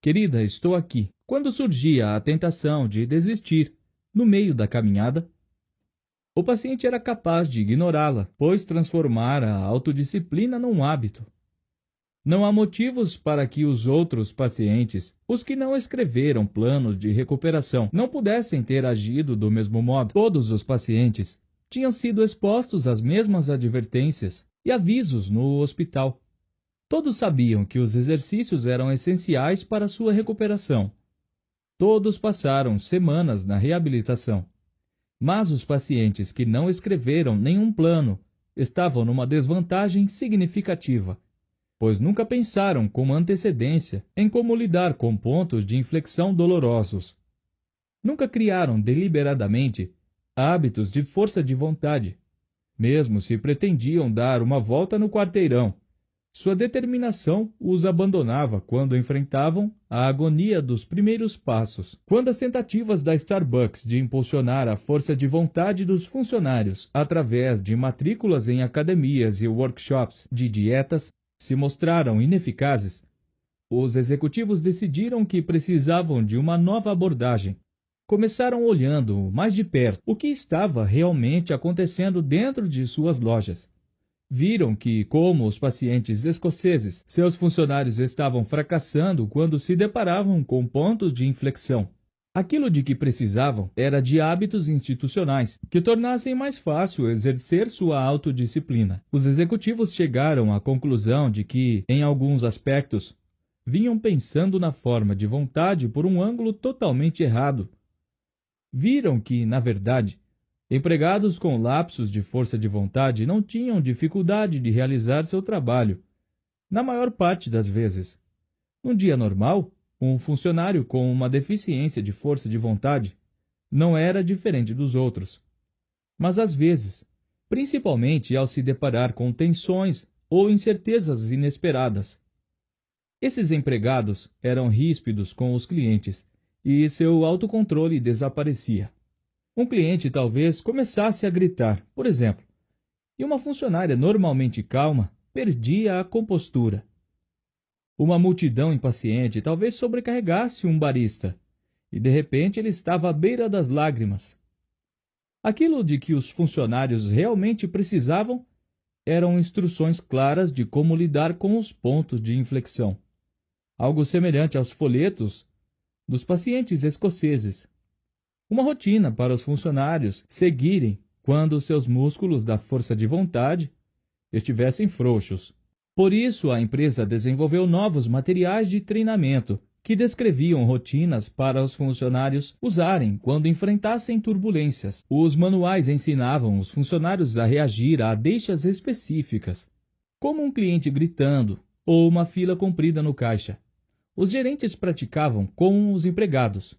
Querida, estou aqui. Quando surgia a tentação de desistir no meio da caminhada, o paciente era capaz de ignorá-la, pois transformara a autodisciplina num hábito. Não há motivos para que os outros pacientes, os que não escreveram planos de recuperação, não pudessem ter agido do mesmo modo. Todos os pacientes tinham sido expostos às mesmas advertências e avisos no hospital. Todos sabiam que os exercícios eram essenciais para sua recuperação. Todos passaram semanas na reabilitação. Mas os pacientes que não escreveram nenhum plano estavam numa desvantagem significativa, pois nunca pensaram com antecedência em como lidar com pontos de inflexão dolorosos. Nunca criaram deliberadamente hábitos de força de vontade, mesmo se pretendiam dar uma volta no quarteirão. Sua determinação os abandonava quando enfrentavam a agonia dos primeiros passos. Quando as tentativas da Starbucks de impulsionar a força de vontade dos funcionários através de matrículas em academias e workshops de dietas se mostraram ineficazes, os executivos decidiram que precisavam de uma nova abordagem. Começaram olhando mais de perto o que estava realmente acontecendo dentro de suas lojas. Viram que, como os pacientes escoceses, seus funcionários estavam fracassando quando se deparavam com pontos de inflexão. Aquilo de que precisavam era de hábitos institucionais que tornassem mais fácil exercer sua autodisciplina. Os executivos chegaram à conclusão de que, em alguns aspectos, vinham pensando na forma de vontade por um ângulo totalmente errado. Viram que, na verdade, empregados com lapsos de força de vontade não tinham dificuldade de realizar seu trabalho, na maior parte das vezes. Num dia normal, um funcionário com uma deficiência de força de vontade não era diferente dos outros. Mas às vezes, principalmente ao se deparar com tensões ou incertezas inesperadas, esses empregados eram ríspidos com os clientes e seu autocontrole desaparecia. Um cliente talvez começasse a gritar, por exemplo, e uma funcionária normalmente calma perdia a compostura. Uma multidão impaciente talvez sobrecarregasse um barista, e de repente ele estava à beira das lágrimas. Aquilo de que os funcionários realmente precisavam eram instruções claras de como lidar com os pontos de inflexão, algo semelhante aos folhetos dos pacientes escoceses. Uma rotina para os funcionários seguirem quando seus músculos da força de vontade estivessem frouxos. Por isso, a empresa desenvolveu novos materiais de treinamento que descreviam rotinas para os funcionários usarem quando enfrentassem turbulências. Os manuais ensinavam os funcionários a reagir a deixas específicas, como um cliente gritando ou uma fila comprida no caixa. Os gerentes praticavam com os empregados,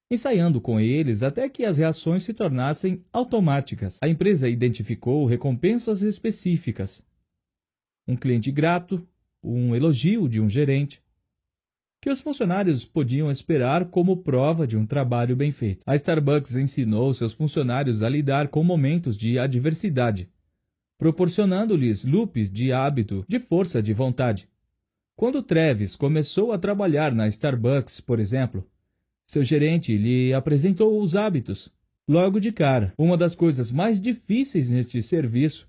ensaiando com eles até que as reações se tornassem automáticas. A empresa identificou recompensas específicas. Um cliente grato, um elogio de um gerente, que os funcionários podiam esperar como prova de um trabalho bem feito. A Starbucks ensinou seus funcionários a lidar com momentos de adversidade, proporcionando-lhes loops de hábito de força de vontade. Quando Travis começou a trabalhar na Starbucks, por exemplo, seu gerente lhe apresentou os hábitos. Logo de cara, uma das coisas mais difíceis neste serviço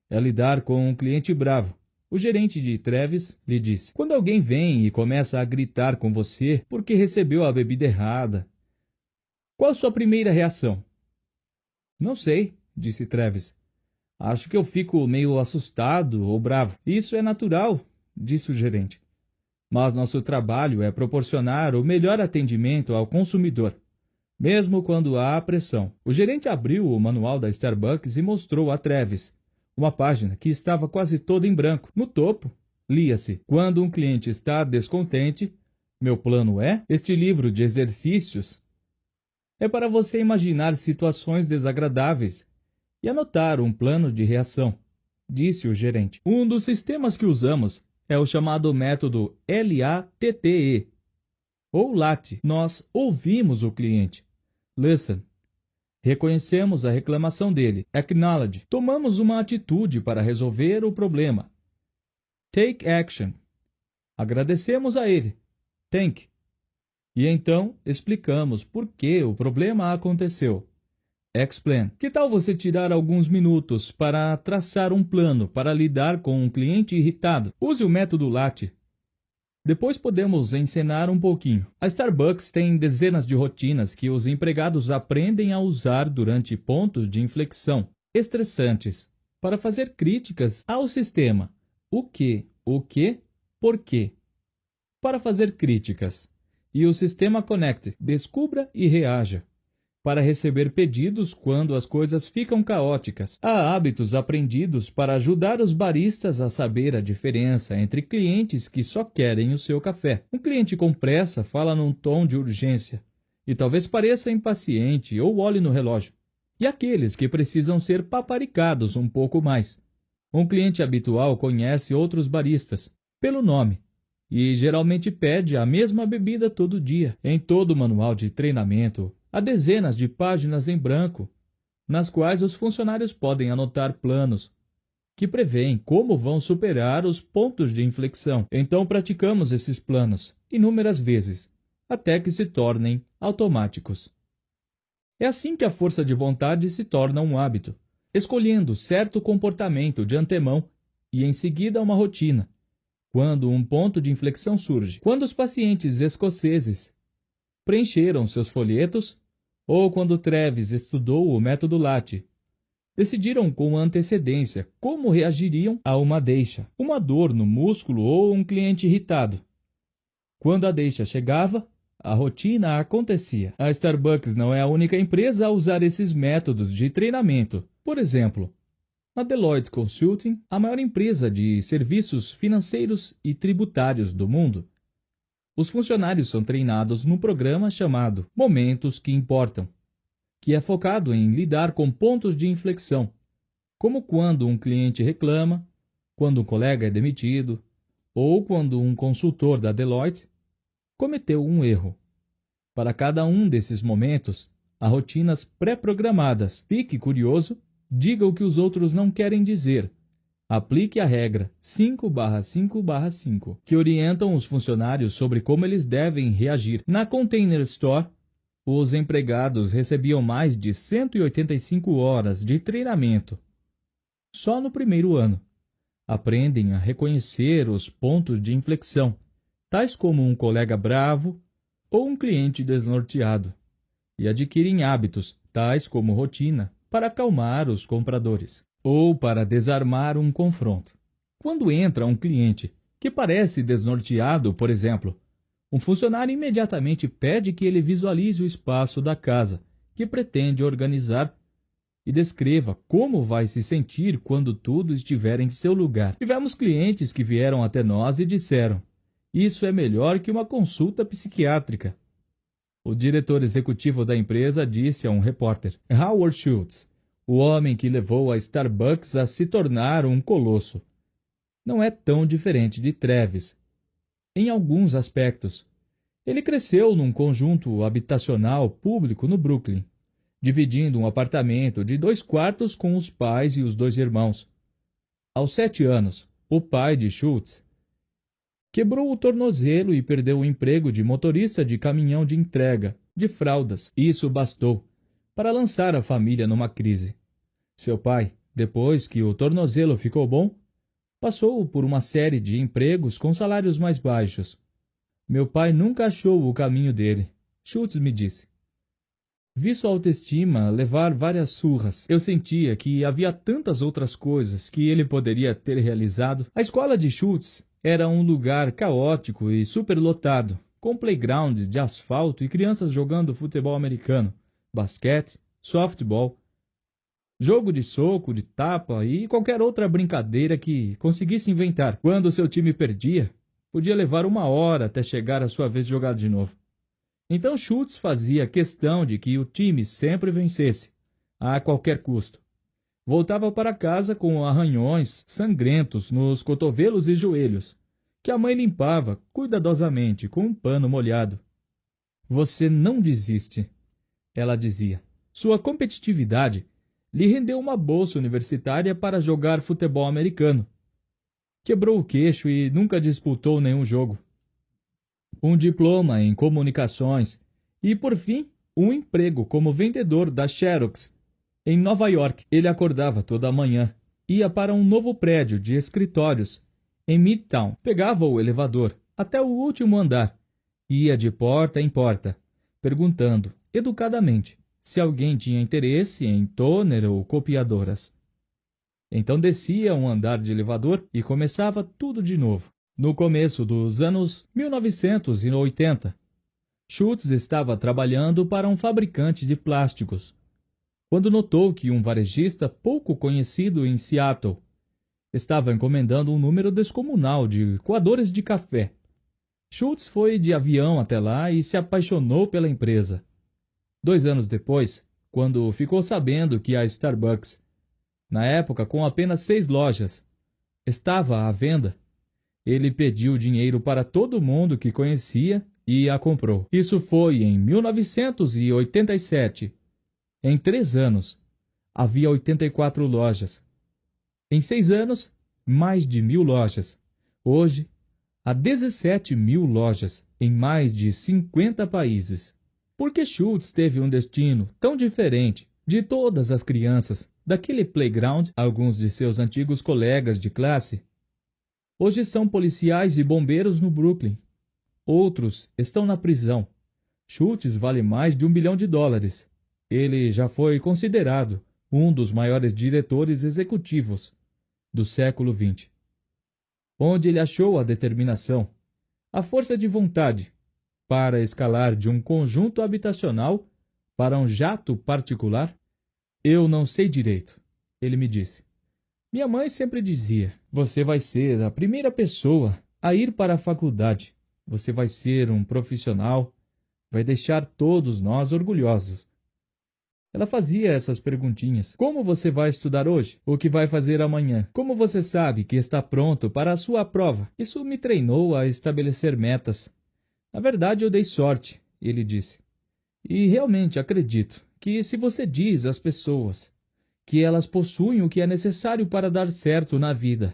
é lidar com um cliente bravo. O gerente de Travis lhe disse: quando alguém vem e começa a gritar com você porque recebeu a bebida errada, qual a sua primeira reação? Não sei, disse Travis. Acho que eu fico meio assustado ou bravo. Isso é natural, disse o gerente. Mas nosso trabalho é proporcionar o melhor atendimento ao consumidor, mesmo quando há pressão. O gerente abriu o manual da Starbucks e mostrou a Travis uma página que estava quase toda em branco. No topo, lia-se: quando um cliente está descontente, meu plano é... Este livro de exercícios é para você imaginar situações desagradáveis e anotar um plano de reação, disse o gerente. Um dos sistemas que usamos é o chamado método LATTE, ou LAT. Nós ouvimos o cliente. Listen. Reconhecemos a reclamação dele. Acknowledge. Tomamos uma atitude para resolver o problema. Take action. Agradecemos a ele. Thank. E então explicamos por que o problema aconteceu. Explain. Que tal você tirar alguns minutos para traçar um plano para lidar com um cliente irritado? Use o método LAT. Depois podemos encenar um pouquinho. A Starbucks tem dezenas de rotinas que os empregados aprendem a usar durante pontos de inflexão estressantes para fazer críticas ao sistema. O que, por quê? Para fazer críticas. E o sistema Connect, descubra e reaja. Para receber pedidos quando as coisas ficam caóticas. Há hábitos aprendidos para ajudar os baristas a saber a diferença entre clientes que só querem o seu café. Um cliente com pressa fala num tom de urgência e talvez pareça impaciente ou olhe no relógio. E aqueles que precisam ser paparicados um pouco mais. Um cliente habitual conhece outros baristas pelo nome e geralmente pede a mesma bebida todo dia. Em todo o manual de treinamento, há dezenas de páginas em branco, nas quais os funcionários podem anotar planos que prevêem como vão superar os pontos de inflexão. Então praticamos esses planos inúmeras vezes, até que se tornem automáticos. É assim que a força de vontade se torna um hábito, escolhendo certo comportamento de antemão e em seguida uma rotina, quando um ponto de inflexão surge. Quando os pacientes escoceses preencheram seus folhetos, ou quando Travis estudou o método LAT, decidiram com antecedência como reagiriam a uma deixa, uma dor no músculo ou um cliente irritado. Quando a deixa chegava, a rotina acontecia. A Starbucks não é a única empresa a usar esses métodos de treinamento. Por exemplo, a Deloitte Consulting, a maior empresa de serviços financeiros e tributários do mundo, os funcionários são treinados num programa chamado Momentos que Importam, que é focado em lidar com pontos de inflexão, como quando um cliente reclama, quando um colega é demitido, ou quando um consultor da Deloitte cometeu um erro. Para cada um desses momentos, há rotinas pré-programadas. Fique curioso, diga o que os outros não querem dizer. Aplique a regra 5/5/5, que orientam os funcionários sobre como eles devem reagir. Na Container Store, os empregados recebiam mais de 185 horas de treinamento. Só no primeiro ano, aprendem a reconhecer os pontos de inflexão, tais como um colega bravo ou um cliente desnorteado, e adquirem hábitos, tais como rotina, para acalmar os compradores ou para desarmar um confronto. Quando entra um cliente que parece desnorteado, por exemplo, um funcionário imediatamente pede que ele visualize o espaço da casa que pretende organizar e descreva como vai se sentir quando tudo estiver em seu lugar. Tivemos clientes que vieram até nós e disseram: isso é melhor que uma consulta psiquiátrica. O diretor executivo da empresa disse a um repórter: Howard Schultz, o homem que levou a Starbucks a se tornar um colosso. não é tão diferente de Travis, em alguns aspectos. Ele cresceu num conjunto habitacional público no Brooklyn, dividindo um apartamento de 2 quartos com os pais e os 2 irmãos. Aos 7 anos, o pai de Schultz quebrou o tornozelo e perdeu o emprego de motorista de caminhão de entrega de fraldas. Isso bastou para lançar a família numa crise. Seu pai, depois que o tornozelo ficou bom, passou por uma série de empregos com salários mais baixos. Meu pai nunca achou o caminho dele, Schultz me disse. Vi sua autoestima levar várias surras. Eu sentia que havia tantas outras coisas que ele poderia ter realizado. A escola de Schultz era um lugar caótico e superlotado, com playgrounds de asfalto e crianças jogando futebol americano, basquete, softball, jogo de soco, de tapa e qualquer outra brincadeira que conseguisse inventar. Quando seu time perdia, podia levar 1 hora até chegar a sua vez de jogar de novo. Então Schultz fazia questão de que o time sempre vencesse, a qualquer custo. Voltava para casa com arranhões sangrentos nos cotovelos e joelhos, que a mãe limpava cuidadosamente com um pano molhado. Você não desiste, ela dizia. Sua competitividade lhe rendeu uma bolsa universitária para jogar futebol americano. Quebrou o queixo e nunca disputou nenhum jogo. Um diploma em comunicações e, por fim, um emprego como vendedor da Xerox. Em Nova York, ele acordava toda manhã, ia para um novo prédio de escritórios em Midtown, pegava o elevador até o último andar, ia de porta em porta, perguntando, educadamente, se alguém tinha interesse em toner ou copiadoras. Então descia um andar de elevador e começava tudo de novo. No começo dos anos 1980, Schultz estava trabalhando para um fabricante de plásticos, quando notou que um varejista pouco conhecido em Seattle estava encomendando um número descomunal de coadores de café. Schultz foi de avião até lá e se apaixonou pela empresa. 2 anos depois, quando ficou sabendo que a Starbucks, na época com apenas 6 lojas, estava à venda, ele pediu dinheiro para todo mundo que conhecia e a comprou. Isso foi em 1987. Em 3 anos, havia 84 lojas. Em 6 anos, mais de 1.000 lojas. Hoje, há 17.000 lojas em mais de 50 países. Por que Schultz teve um destino tão diferente de todas as crianças daquele playground? Alguns de seus antigos colegas de classe hoje são policiais e bombeiros no Brooklyn. Outros estão na prisão. Schultz vale mais de $1 bilhão. Ele já foi considerado um dos maiores diretores executivos do século XX. Onde ele achou a determinação, a força de vontade, para escalar de um conjunto habitacional para um jato particular? Eu não sei direito, ele me disse. Minha mãe sempre dizia, você vai ser a primeira pessoa a ir para a faculdade. Você vai ser um profissional, vai deixar todos nós orgulhosos. Ela fazia essas perguntinhas. Como você vai estudar hoje? O que vai fazer amanhã? Como você sabe que está pronto para a sua prova? Isso me treinou a estabelecer metas. Na verdade, eu dei sorte, ele disse. E realmente acredito que se você diz às pessoas que elas possuem o que é necessário para dar certo na vida,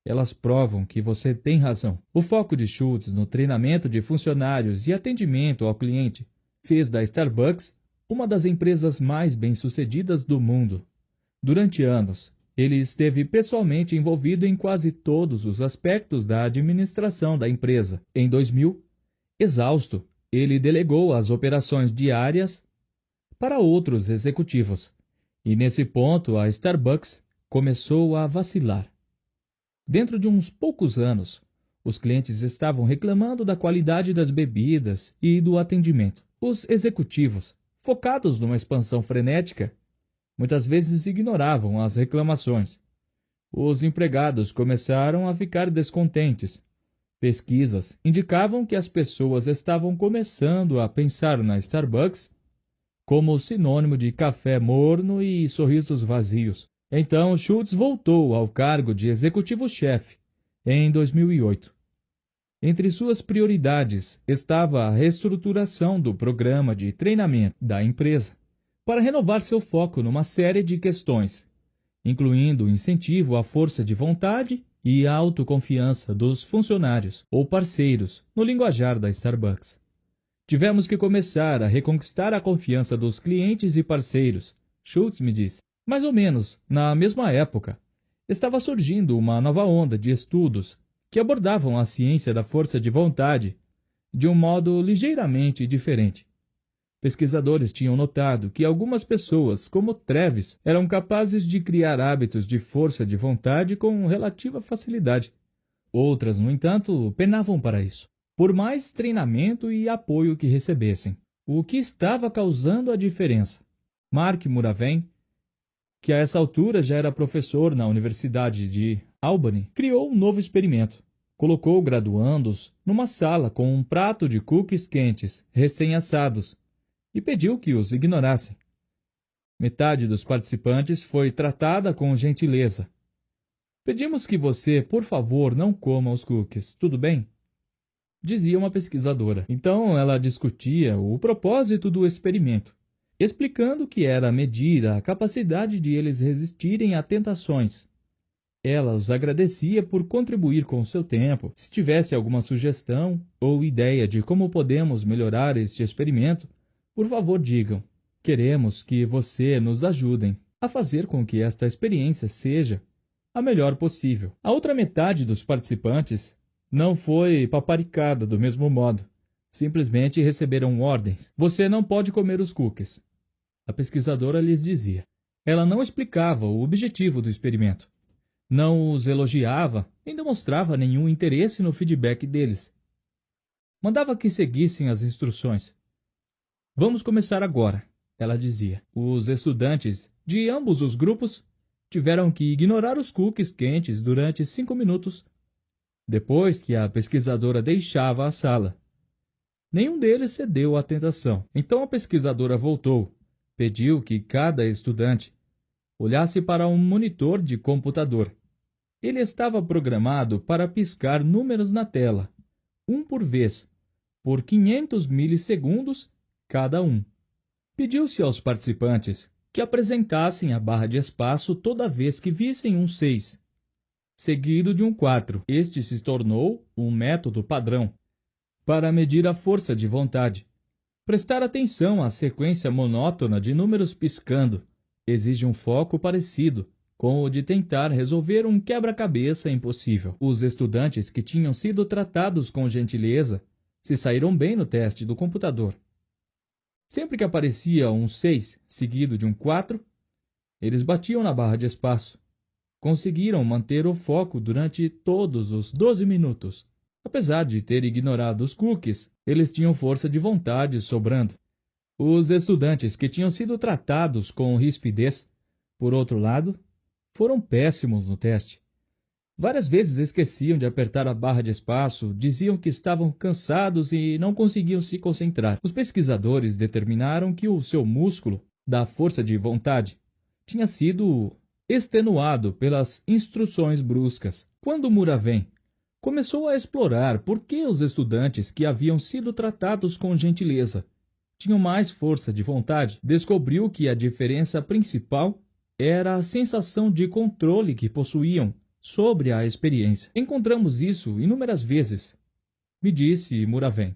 elas provam que você tem razão. O foco de Schultz no treinamento de funcionários e atendimento ao cliente fez da Starbucks uma das empresas mais bem-sucedidas do mundo. Durante anos, ele esteve pessoalmente envolvido em quase todos os aspectos da administração da empresa. Em 2000, exausto, ele delegou as operações diárias para outros executivos. E nesse ponto, a Starbucks começou a vacilar. Dentro de uns poucos anos, os clientes estavam reclamando da qualidade das bebidas e do atendimento. Os executivos, focados numa expansão frenética, muitas vezes ignoravam as reclamações. Os empregados começaram a ficar descontentes. Pesquisas indicavam que as pessoas estavam começando a pensar na Starbucks como sinônimo de café morno e sorrisos vazios. Então Schultz voltou ao cargo de executivo-chefe em 2008. Entre suas prioridades estava a reestruturação do programa de treinamento da empresa para renovar seu foco numa série de questões, incluindo o incentivo à força de vontade e a autoconfiança dos funcionários ou parceiros, no linguajar da Starbucks. Tivemos que começar a reconquistar a confiança dos clientes e parceiros, Schultz me disse. Mais ou menos na mesma época, estava surgindo uma nova onda de estudos que abordavam a ciência da força de vontade de um modo ligeiramente diferente. Pesquisadores tinham notado que algumas pessoas, como Travis, eram capazes de criar hábitos de força de vontade com relativa facilidade. Outras, no entanto, penavam para isso, por mais treinamento e apoio que recebessem. O que estava causando a diferença? Mark Muraven, que a essa altura já era professor na Universidade de Albany, criou um novo experimento. Colocou graduandos numa sala com um prato de cookies quentes, recém-assados, e pediu que os ignorassem. Metade dos participantes foi tratada com gentileza. Pedimos que você, por favor, não coma os cookies, tudo bem? Dizia uma pesquisadora. Então ela discutia o propósito do experimento, explicando que era medir a capacidade de eles resistirem a tentações. Ela os agradecia por contribuir com seu tempo. Se tivesse alguma sugestão ou ideia de como podemos melhorar este experimento, por favor digam. Queremos que você nos ajudem a fazer com que esta experiência seja a melhor possível. A outra metade dos participantes não foi paparicada do mesmo modo. Simplesmente receberam ordens. Você não pode comer os cookies. A pesquisadora lhes dizia. Ela não explicava o objetivo do experimento. Não os elogiava, nem demonstrava nenhum interesse no feedback deles. Mandava que seguissem as instruções. Vamos começar agora, ela dizia. Os estudantes de ambos os grupos tiveram que ignorar os cookies quentes durante 5 minutos, depois que a pesquisadora deixava a sala. Nenhum deles cedeu à tentação. Então a pesquisadora voltou. Pediu que cada estudante olhasse para um monitor de computador. Ele estava programado para piscar números na tela, um por vez, por 500 milissegundos cada um. Pediu-se aos participantes que apresentassem a barra de espaço toda vez que vissem um 6, seguido de um 4. Este se tornou um método padrão para medir a força de vontade. Prestar atenção à sequência monótona de números piscando exige um foco parecido com o de tentar resolver um quebra-cabeça impossível. Os estudantes que tinham sido tratados com gentileza se saíram bem no teste do computador. Sempre que aparecia um 6 seguido de um 4, eles batiam na barra de espaço. Conseguiram manter o foco durante todos os 12 minutos. Apesar de ter ignorado os cookies, eles tinham força de vontade sobrando. Os estudantes que tinham sido tratados com rispidez, por outro lado, foram péssimos no teste. Várias vezes esqueciam de apertar a barra de espaço, diziam que estavam cansados e não conseguiam se concentrar. Os pesquisadores determinaram que o seu músculo, da força de vontade, tinha sido extenuado pelas instruções bruscas. Quando Muraven começou a explorar por que os estudantes que haviam sido tratados com gentileza tinham mais força de vontade, descobriu que a diferença principal era a sensação de controle que possuíam sobre a experiência. Encontramos isso inúmeras vezes, me disse Muraven.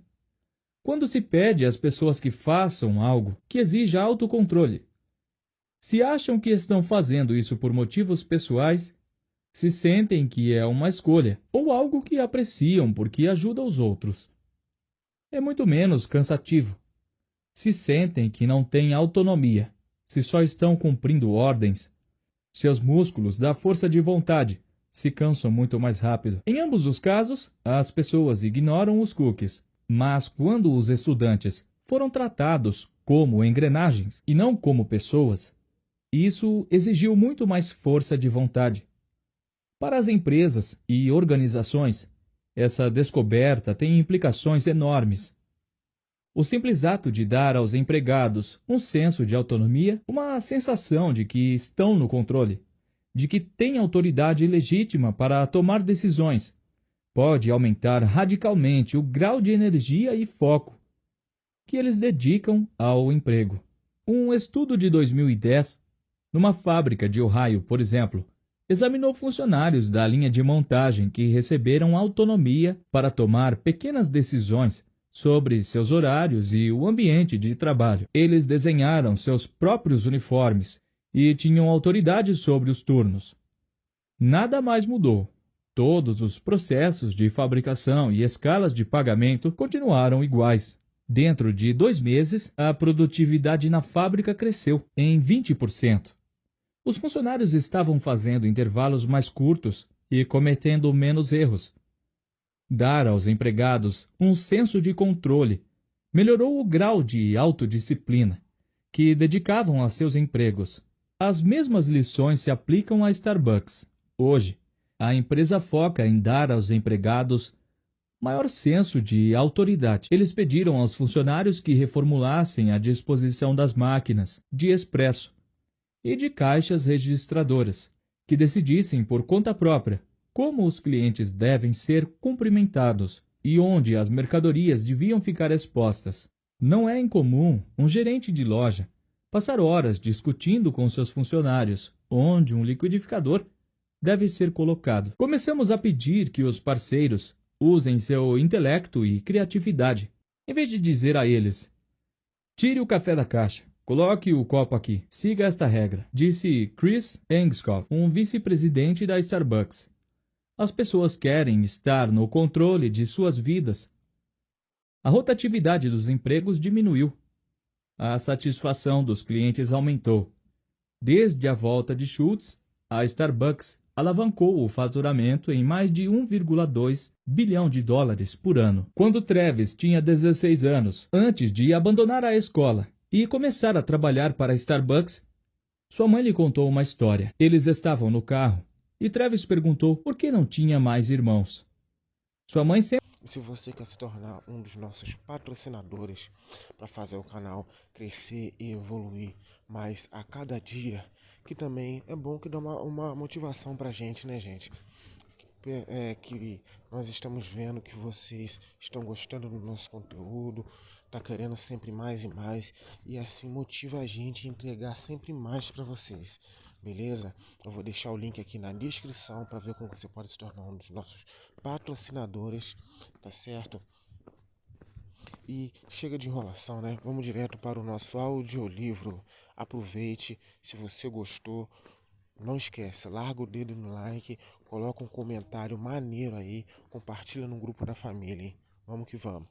Quando se pede às pessoas que façam algo que exija autocontrole, se acham que estão fazendo isso por motivos pessoais, se sentem que é uma escolha ou algo que apreciam porque ajuda os outros. É muito menos cansativo. Se sentem que não têm autonomia, se só estão cumprindo ordens, seus músculos da força de vontade se cansam muito mais rápido. Em ambos os casos, as pessoas ignoram os cookies, mas quando os estudantes foram tratados como engrenagens e não como pessoas, isso exigiu muito mais força de vontade. Para as empresas e organizações, essa descoberta tem implicações enormes. O simples ato de dar aos empregados um senso de autonomia, uma sensação de que estão no controle, de que têm autoridade legítima para tomar decisões, pode aumentar radicalmente o grau de energia e foco que eles dedicam ao emprego. Um estudo de 2010, numa fábrica de Ohio, por exemplo, examinou funcionários da linha de montagem que receberam autonomia para tomar pequenas decisões sobre seus horários e o ambiente de trabalho. Eles desenharam seus próprios uniformes e tinham autoridade sobre os turnos. Nada mais mudou. Todos os processos de fabricação e escalas de pagamento continuaram iguais. Dentro de 2 meses, a produtividade na fábrica cresceu em 20%. Os funcionários estavam fazendo intervalos mais curtos e cometendo menos erros. Dar aos empregados um senso de controle melhorou o grau de autodisciplina que dedicavam a seus empregos. As mesmas lições se aplicam à Starbucks. Hoje, a empresa foca em dar aos empregados maior senso de autoridade. Eles pediram aos funcionários que reformulassem a disposição das máquinas de expresso e de caixas registradoras, que decidissem por conta própria como os clientes devem ser cumprimentados e onde as mercadorias deviam ficar expostas. Não é incomum um gerente de loja passar horas discutindo com seus funcionários onde um liquidificador deve ser colocado. Começamos a pedir que os parceiros usem seu intelecto e criatividade, em vez de dizer a eles: tire o café da caixa, coloque o copo aqui, siga esta regra, disse Chris Engskov, um vice-presidente da Starbucks. As pessoas querem estar no controle de suas vidas. A rotatividade dos empregos diminuiu. A satisfação dos clientes aumentou. Desde a volta de Schultz, a Starbucks alavancou o faturamento em mais de 1,2 bilhão de dólares por ano. Quando Travis tinha 16 anos, antes de abandonar a escola e começar a trabalhar para a Starbucks, sua mãe lhe contou uma história. Eles estavam no carro e Travis perguntou por que não tinha mais irmãos. Sua mãe sempre... Se você quer se tornar um dos nossos patrocinadores para fazer o canal crescer e evoluir mais a cada dia, que também é bom que dá uma motivação pra gente, né, gente? Que nós estamos vendo que vocês estão gostando do nosso conteúdo, tá querendo sempre mais e mais, e assim motiva a gente a entregar sempre mais para vocês, beleza? Eu vou deixar o link aqui na descrição para ver como você pode se tornar um dos nossos patrocinadores, tá certo? E chega de enrolação, né? Vamos direto para o nosso audiolivro. Aproveite, se você gostou, não esquece, larga o dedo no like, coloca um comentário maneiro aí, compartilha no grupo da família, hein? Vamos que vamos.